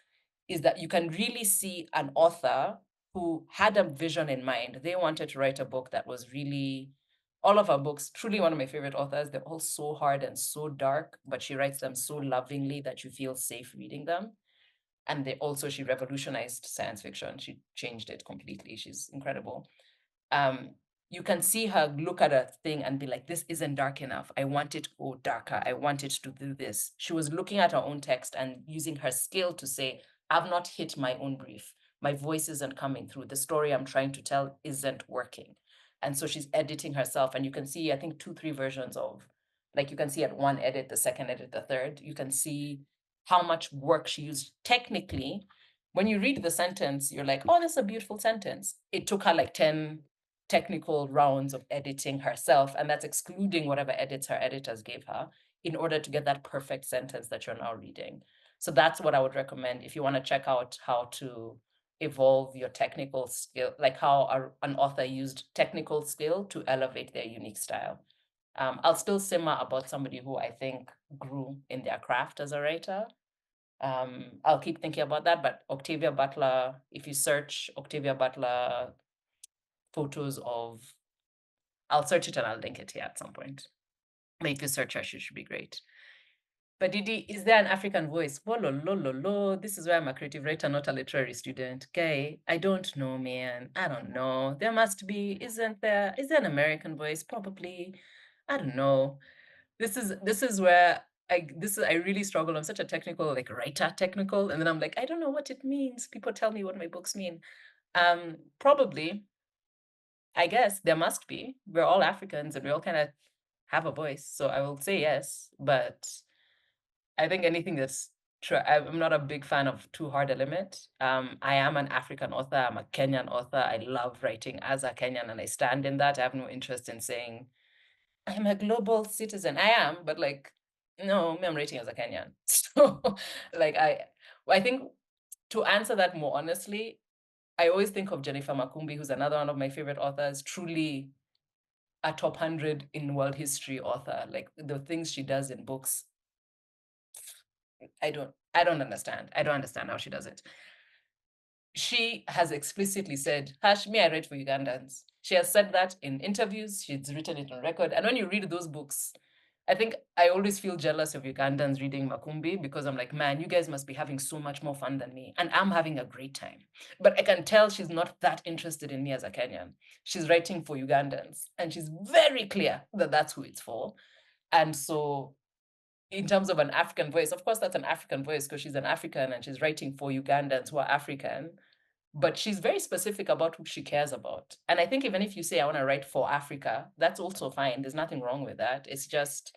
is that you can really see an author who had a vision in mind. They wanted to write a book that was really, all of her books, truly one of my favorite authors. They're all so hard and so dark, but she writes them so lovingly that you feel safe reading them. And she revolutionized science fiction. She changed it completely. She's incredible. You can see her look at a thing and be like, this isn't dark enough. I want it to go darker. I want it to do this. She was looking at her own text and using her skill to say, I've not hit my own brief. My voice isn't coming through. The story I'm trying to tell isn't working. And so she's editing herself. And you can see, I think, 2-3 versions of, like you can see at one edit, the second edit, the third. You can see how much work she used technically. When you read the sentence, you're like, oh, that's a beautiful sentence. It took her like 10 technical rounds of editing herself, and that's excluding whatever edits her editors gave her in order to get that perfect sentence that you're now reading. So that's what I would recommend if you want to check out how to evolve your technical skill, like how an author used technical skill to elevate their unique style. I'll still simmer about somebody who I think grew in their craft as a writer. I'll keep thinking about that, but Octavia Butler, if you search Octavia Butler photos of, I'll search it and I'll link it here at some point. But if you search her, she should be great. But Didi, is there an African voice? Lo. This is why I'm a creative writer, not a literary student. Okay, I don't know, man. I don't know. There must be, isn't there? Is there an American voice? Probably. I don't know. This is where I really struggle. I'm such a technical, like writer technical, and then I'm like, I don't know what it means. People tell me what my books mean. Probably, I guess there must be. We're all Africans and we all kind of have a voice. So I will say yes, but I think anything that's true. I'm not a big fan of too hard a limit. I am an African author. I'm a Kenyan author. I love writing as a Kenyan and I stand in that. I have no interest in saying I'm a global citizen. I am, but like, no, me, I'm writing as a Kenyan. So like I think to answer that more honestly, I always think of Jennifer Makumbi, who's another one of my favorite authors, truly a top 100 in world history author. Like the things she does in books, I don't understand. I don't understand how she does it. She has explicitly said, Hash, me, I write for Ugandans. She has said that in interviews. She's written it on record. And when you read those books, I think I always feel jealous of Ugandans reading Makumbi because I'm like, man, you guys must be having so much more fun than me. And I'm having a great time. But I can tell she's not that interested in me as a Kenyan. She's writing for Ugandans. And she's very clear that that's who it's for. And so in terms of an African voice, of course, that's an African voice because she's an African and she's writing for Ugandans who are African. But she's very specific about who she cares about. And I think even if you say, I want to write for Africa, that's also fine. There's nothing wrong with that. It's just,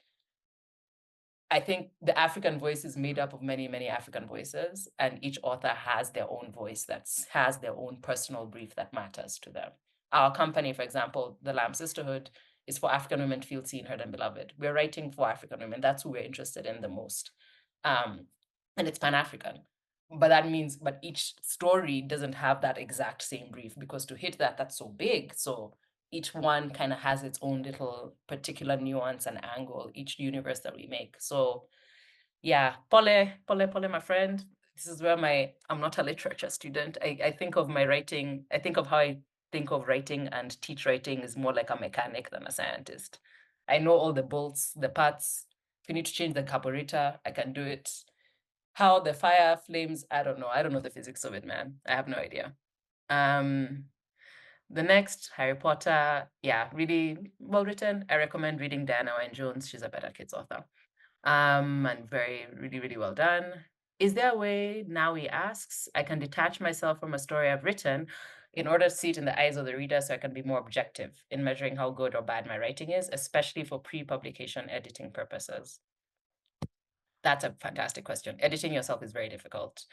I think the African voice is made up of many, many African voices, and each author has their own voice that has their own personal brief that matters to them. Our company, for example, the Lamb Sisterhood, is for African women to feel seen, heard, and beloved. We're writing for African women. That's who we're interested in the most. And it's Pan-African. But that means, but each story doesn't have that exact same brief because to hit that, that's so big. So each one kind of has its own little particular nuance and angle, each universe that we make. So yeah, Pole, my friend. This is where I'm not a literature student. I think of my writing, I think of how I think of writing and teach writing is more like a mechanic than a scientist. I know all the bolts, the parts. If you need to change the carburetor, I can do it. How the fire flames, I don't know. I don't know the physics of it, man. I have no idea. The next, Harry Potter, yeah, really well written. I recommend reading Diana Wynne Jones. She's a better kids author. And really, really well done. Is there a way, Nawi asks, I can detach myself from a story I've written in order to see it in the eyes of the reader so I can be more objective in measuring how good or bad my writing is, especially for pre-publication editing purposes? That's a fantastic question. Editing yourself is very difficult.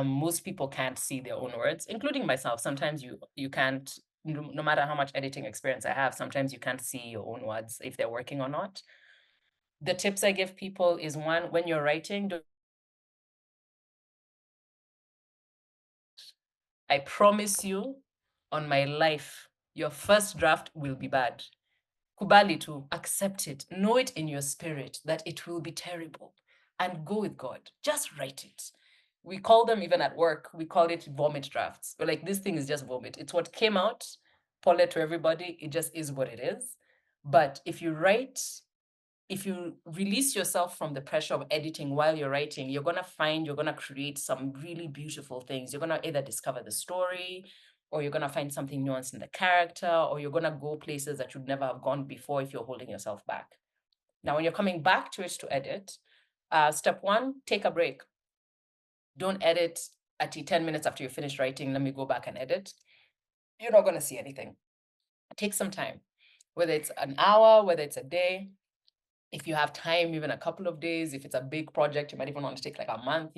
Most people can't see their own words, including myself. Sometimes you can't, no matter how much editing experience I have, sometimes you can't see your own words if they're working or not. The tips I give people is one, when you're writing, I promise you on my life, your first draft will be bad. Kubali to accept it. Know it in your spirit that it will be terrible and go with God. Just write it. We call them, even at work, we call it vomit drafts. We're like, this thing is just vomit. It's what came out, pour it to everybody. It just is what it is. But if you release yourself from the pressure of editing while you're writing, you're going to create some really beautiful things. You're going to either discover the story, or you're going to find something nuanced in the character, or you're going to go places that you'd never have gone before if you're holding yourself back. Now, when you're coming back to it to edit, step one, take a break. Don't edit at 10 minutes after you finish writing, let me go back and edit. You're not going to see anything. Take some time, whether it's an hour, whether it's a day. If you have time, even a couple of days. If it's a big project, you might even want to take like a month,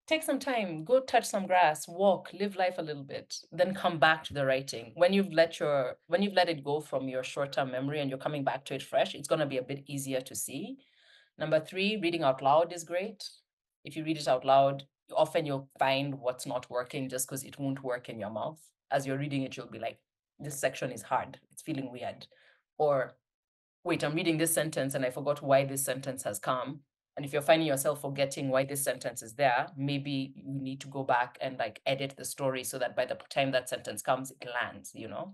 take some time, go touch some grass, walk, live life a little bit, then come back to the writing. When you've let it go from your short-term memory and you're coming back to it fresh, it's going to be a bit easier to see. Number 3, reading out loud is great. If you read it out loud, often you'll find what's not working just because it won't work in your mouth. As you're reading it, you'll be like, this section is hard, it's feeling weird. Or wait, I'm reading this sentence and I forgot why this sentence has come. And if you're finding yourself forgetting why this sentence is there, maybe you need to go back and like edit the story so that by the time that sentence comes, it lands, you know?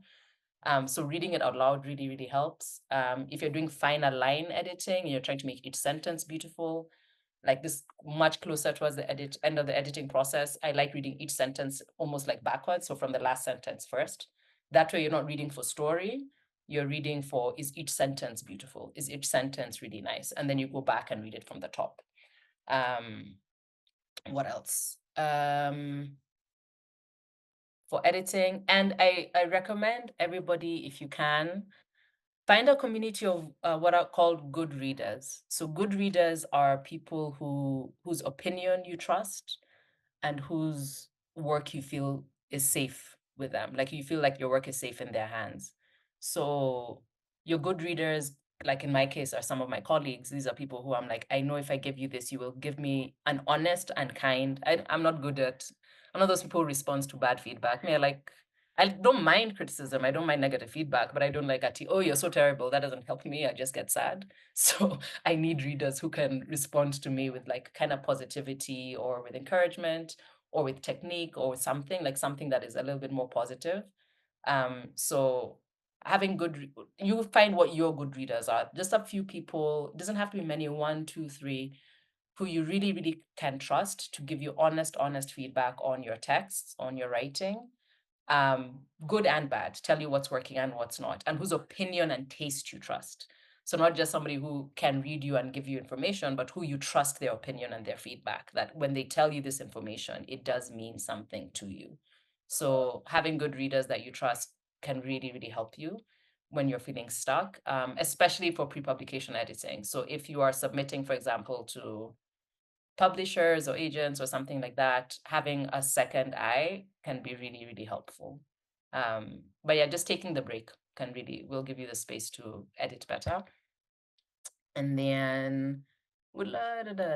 So reading it out loud really, really helps. If you're doing finer line editing and you're trying to make each sentence beautiful, like this much closer towards the end of the editing process, I like reading each sentence almost like backwards. So from the last sentence first. That way you're not reading for story, you're reading for, is each sentence beautiful? Is each sentence really nice? And then you go back and read it from the top. What else? For editing, and I recommend everybody, if you can, find a community of what are called good readers. So good readers are people whose opinion you trust and whose work you feel is safe with them. Like you feel like your work is safe in their hands. So your good readers, like in my case, are some of my colleagues. These are people who I'm like, I know if I give you this, you will give me an honest and kind. I'm not good at, I'm not those people who respond to bad feedback. Me, I don't mind criticism. I don't mind negative feedback, but I don't like oh, you're so terrible. That doesn't help me. I just get sad. So I need readers who can respond to me with like kind of positivity or with encouragement or with technique or with something that is a little bit more positive. So having you find what your good readers are. Just a few people, it doesn't have to be many, 1, 2, 3, who you really, really can trust to give you honest feedback on your texts, on your writing, good and bad, tell you what's working and what's not, and whose opinion and taste you trust. So not just somebody who can read you and give you information, but who you trust their opinion and their feedback, that when they tell you this information, it does mean something to you. So having good readers that you trust can really, really help you when you're feeling stuck, especially for pre-publication editing. So if you are submitting, for example, to publishers or agents or something like that, having a second eye can be really, really helpful. But yeah, just taking the break will give you the space to edit better. And then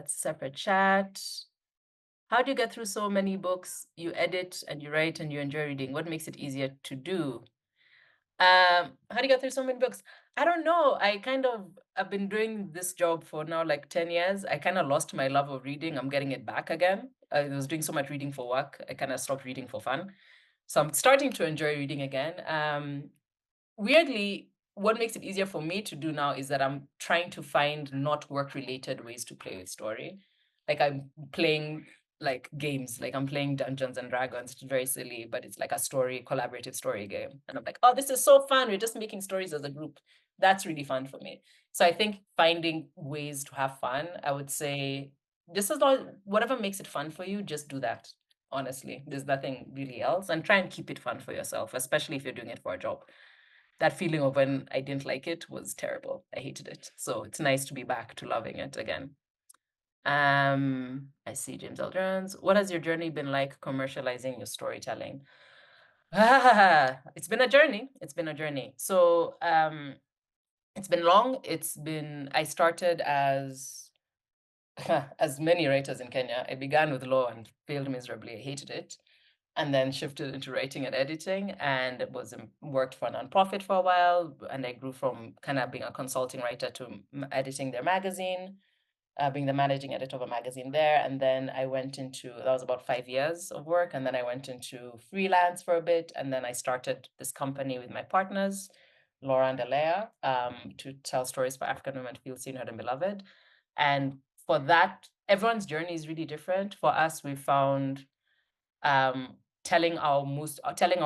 separate chat. How do you get through so many books? You edit and you write and you enjoy reading. What makes it easier to do? How do you get through so many books? I don't know. I've been doing this job for now like 10 years. I kind of lost my love of reading. I'm getting it back again. I was doing so much reading for work. I kind of stopped reading for fun. So I'm starting to enjoy reading again. Weirdly, what makes it easier for me to do now is that I'm trying to find not work related ways to play with story. Like I'm playing like games, like I'm playing Dungeons and Dragons. It's very silly, but it's like a collaborative story game. And I'm like, oh, this is so fun. We're just making stories as a group. That's really fun for me. So I think finding ways to have fun, I would say, just as long whatever makes it fun for you, just do that. Honestly, there's nothing really else. And try and keep it fun for yourself, especially if you're doing it for a job. That feeling of when I didn't like it was terrible. I hated it. So it's nice to be back to loving it again. I see James L. Jones. What has your journey been like commercializing your storytelling? It's been a journey. It's been a journey. So it's been long. I started as as many writers in Kenya. I began with law and failed miserably. I hated it. And then shifted into writing and editing, and worked for a nonprofit for a while. And I grew from kind of being a consulting writer to editing their magazine, being the managing editor of a magazine there. And then I went into, that was about 5 years of work. And then I went into freelance for a bit. And then I started this company with my partners, Laura and Alea, to tell stories for African women to feel seen, heard, and beloved. And for that, everyone's journey is really different. For us, we found telling our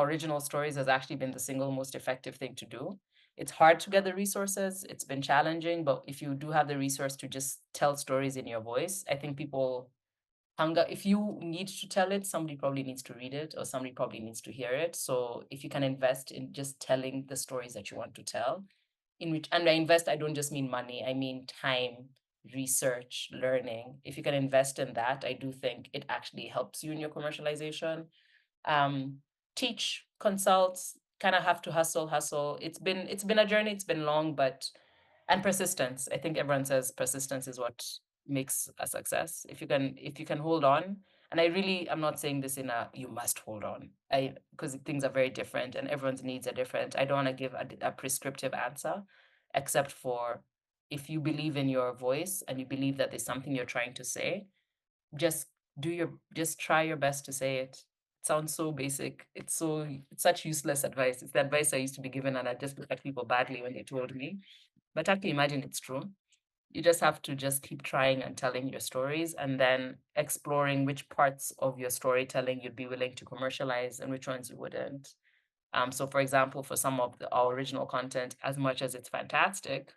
original stories has actually been the single most effective thing to do. It's hard to get the resources. It's been challenging, but if you do have the resource to just tell stories in your voice, I think people hunger. If you need to tell it, somebody probably needs to read it or somebody probably needs to hear it. So if you can invest in just telling the stories that you want to tell, and I invest, I don't just mean money, I mean time, research, learning. If you can invest in that, I do think it actually helps you in your commercialization. Teach, consult, kind of have to hustle. It's been a journey, it's been long, and persistence. I think everyone says persistence is what makes a success. If you can hold on And I'm not saying this in you must hold on, because things are very different and everyone's needs are different. I don't want to give a prescriptive answer, except for if you believe in your voice and you believe that there's something you're trying to say, just try your best to say it. It sounds so basic. It's such useless advice. It's the advice I used to be given, and I just looked at people badly when they told me. But I can imagine it's true. You just have to just keep trying and telling your stories, and then exploring which parts of your storytelling you'd be willing to commercialize and which ones you wouldn't. So for example, for some of our original content, as much as it's fantastic,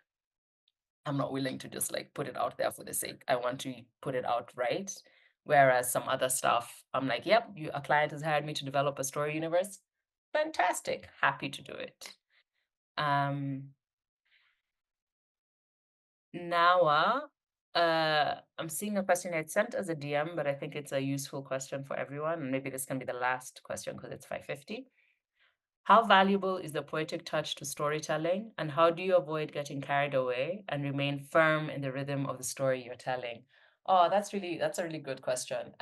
I'm not willing to just like put it out there for the sake. I want to put it out right. Whereas some other stuff, I'm like, yep, a client has hired me to develop a story universe. Fantastic. Happy to do it. Now, I'm seeing a question I sent as a DM, but I think it's a useful question for everyone. And maybe this can be the last question because it's 5:50. How valuable is the poetic touch to storytelling, and how do you avoid getting carried away and remain firm in the rhythm of the story you're telling? Oh, that's a really good question.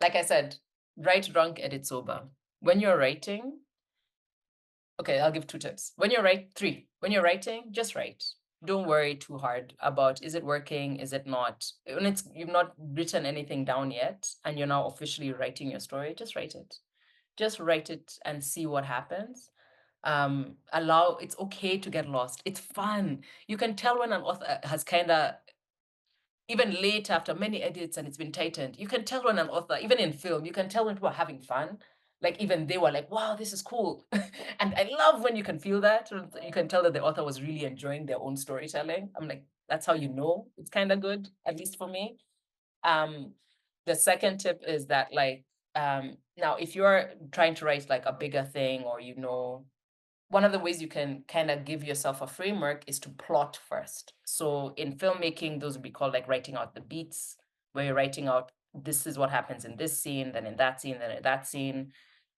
Like I said, write drunk, edit sober. When you're writing, okay, I'll give 2 tips. When you're writing, just write. Don't worry too hard about, is it working, is it not? When you've not written anything down yet and you're now officially writing your story, just write it. Just write it and see what happens. It's okay to get lost. It's fun. You can tell when an author has kind of, even late after many edits and it's been tightened, you can tell when an author, even in film, you can tell when people are having fun. Like even they were like, wow, this is cool. And I love when you can feel that. You can tell that the author was really enjoying their own storytelling. I'm like, that's how you know it's kind of good, at least for me. The second tip is that now if you're trying to write like a bigger thing, or one of the ways you can kind of give yourself a framework is to plot first. So in filmmaking, those would be called like writing out the beats, where you're writing out, this is what happens in this scene, then in that scene, then in that scene.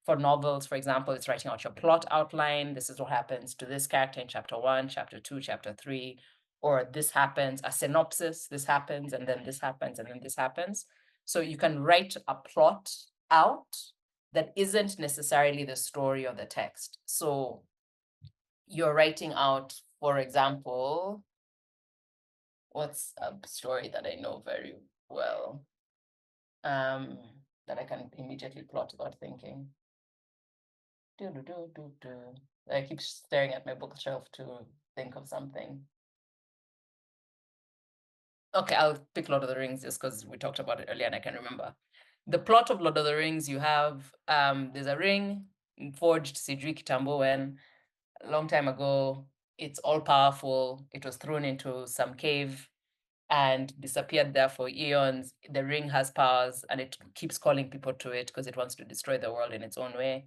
For novels, for example, it's writing out your plot outline. This is what happens to this character in chapter 1, chapter 2, chapter 3, or this happens, a synopsis, this happens, and then this happens, and then this happens. So you can write a plot out that isn't necessarily the story or the text. So you're writing out, for example, what's a story that I know very well, that I can immediately plot without thinking. I keep staring at my bookshelf to think of something. Okay, I'll pick Lord of the Rings just because we talked about it earlier and I can remember. The plot of Lord of the Rings, you have, there's a ring forged Cedric Tambowen a long time ago. It's all powerful. It was thrown into some cave and disappeared there for eons. The ring has powers and it keeps calling people to it because it wants to destroy the world in its own way.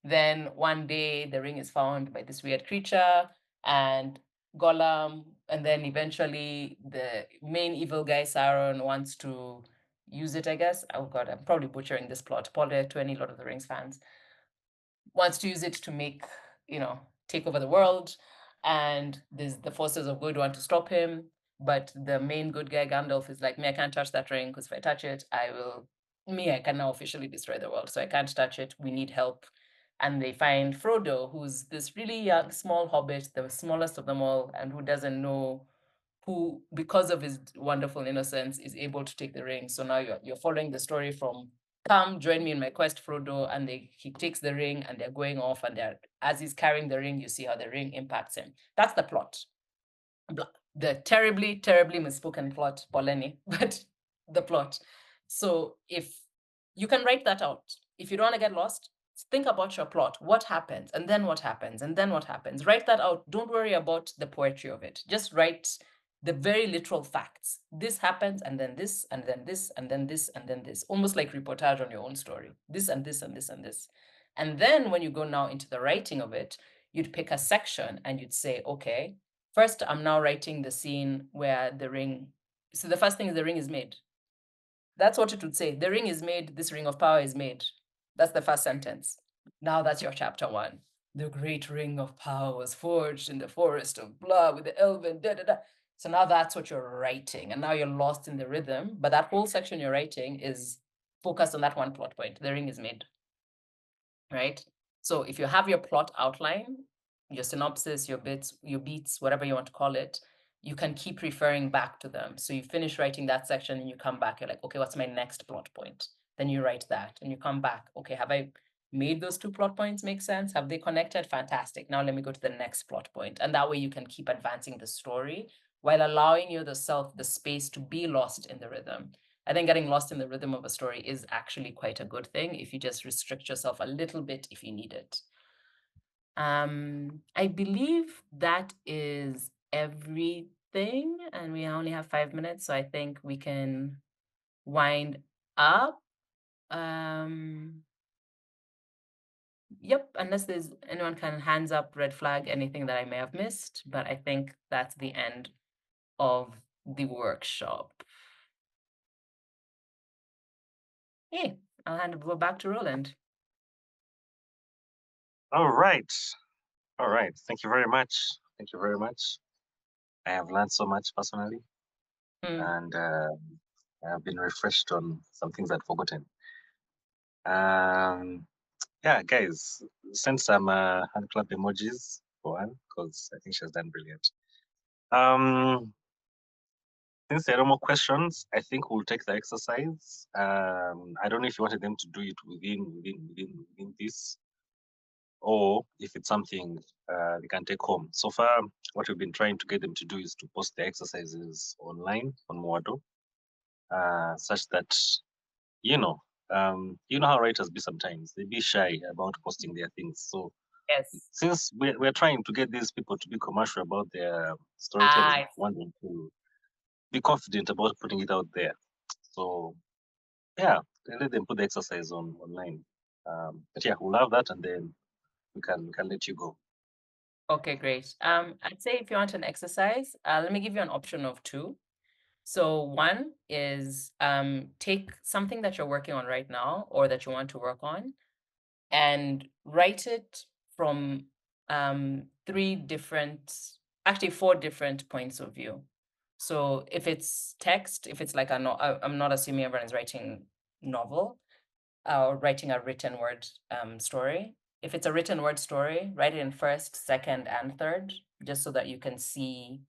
Then one day the ring is found by this weird creature and Gollum, and then eventually the main evil guy Sauron wants to use it, I guess. Oh God, I'm probably butchering this plot. Apologize to any Lord of the Rings fans. Wants to use it to make, take over the world. And the forces of good want to stop him. But the main good guy, Gandalf, is like, me, I can't touch that ring because if I touch it, I can now officially destroy the world. So I can't touch it. We need help. And they find Frodo, who's this really young, small hobbit, the smallest of them all, and who doesn't know, who, because of his wonderful innocence, is able to take the ring. So now you're following the story from, come join me in my quest, Frodo, and he takes the ring and they're going off, and as he's carrying the ring, you see how the ring impacts him. That's the plot. The terribly, terribly misspoken plot, Poleni, but the plot. So if you can write that out, if you don't want to get lost, think about your plot. What happens, and then what happens, and then what happens. Write that out. Don't worry about the poetry of it. Just write the very literal facts. This happens, and then this, and then this, and then this, and then this. Almost like reportage on your own story. This and this and this and this. And then when you go now into the writing of it, you'd pick a section and you'd say, okay, first, I'm now writing the scene where the ring. So the first thing is the ring is made. That's what it would say. The ring is made. This ring of power is made. That's the first sentence. Now that's your chapter 1. The great ring of power was forged in the forest of blah with the elven da da da. So now that's what you're writing, and now you're lost in the rhythm, but that whole section you're writing is focused on that one plot point. The ring is made, right? So if you have your plot outline, your synopsis, your bits, your beats, whatever you want to call it, you can keep referring back to them. So you finish writing that section and you come back, you're like, okay, what's my next plot point? Then you write that and you come back. Okay, have I made those two plot points make sense? Have they connected? Fantastic. Now let me go to the next plot point. And that way you can keep advancing the story while allowing yourself the space to be lost in the rhythm. I think getting lost in the rhythm of a story is actually quite a good thing if you just restrict yourself a little bit if you need it. I believe that is everything, and we only have 5 minutes, so I think we can wind up. Yep, unless there's anyone can hands up, red flag, anything that I may have missed, but I think that's the end of the workshop. Hey, I'll hand it over back to Roland. All right. All right. Thank you very much. Thank you very much. I have learned so much personally, and I have been refreshed on some things I'd forgotten. Yeah, guys, send some hand clap emojis for one, because I think she has done brilliant. Since there are no more questions, I think we'll take the exercise. I don't know if you wanted them to do it within this, or if it's something they can take home. So far, what we've been trying to get them to do is to post the exercises online on Muwado, such that you know how writers be sometimes. They be shy about posting their things. So Yes. since we're trying to get these people to be commercial about their storytelling, want them to be confident about putting it out there. So yeah, let them put the exercise online. But yeah, we'll have that, and then we can let you go. Okay, great. I'd say if you want an exercise, let me give you an option of two. So one is take something that you're working on right now or that you want to work on and write it from actually four different points of view. So if it's text, if it's like I'm not assuming everyone's writing novel or writing a written word story. If it's a written word story, write it in first, second, and third, just so that you can see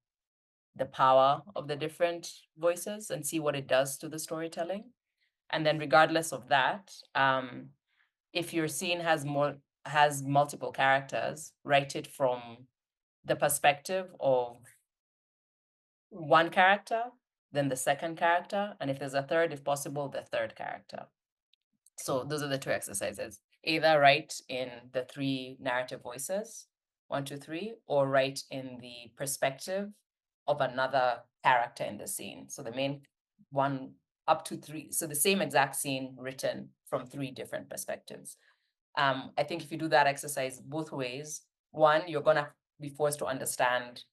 the power of the different voices and see what it does to the storytelling. And then regardless of that, if your scene has multiple characters, write it from the perspective of one character, then the second character, and if there's a third, if possible, the third character. So those are the two exercises. Either write in the three narrative voices, 1, 2, 3, or write in the perspective of another character in the scene. So the main one up to 3. So the same exact scene written from 3 different perspectives. I think if you do that exercise both ways, one, you're gonna be forced to understand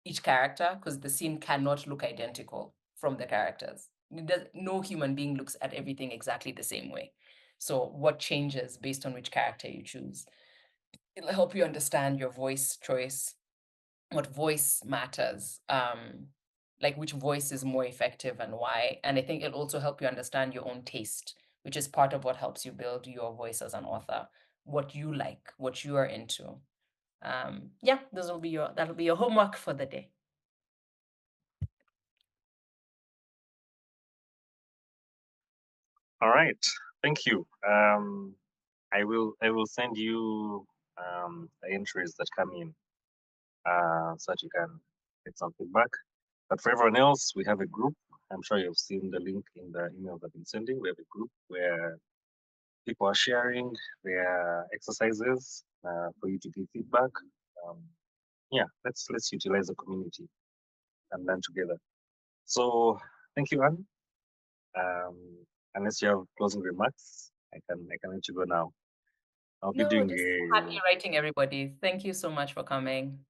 each character because the scene cannot look identical from the characters. No human being looks at everything exactly the same way. So what changes based on which character you choose? It'll help you understand your voice choice, what voice matters, like which voice is more effective and why. And I think it'll also help you understand your own taste, which is part of what helps you build your voice as an author, what you like, what you are into. Yeah, that'll be your homework for the day. All right, thank you. I will send you the entries that come in, so that you can get some feedback. But for everyone else, we have a group. I'm sure you've seen the link in the emails I've been sending. We have a group where people are sharing their exercises for you to give feedback. Yeah, let's utilize the community and learn together. So thank you, Anne. Unless you have closing remarks, I can let you go now. I'll be No, doing just happy writing, everybody. Thank you so much for coming.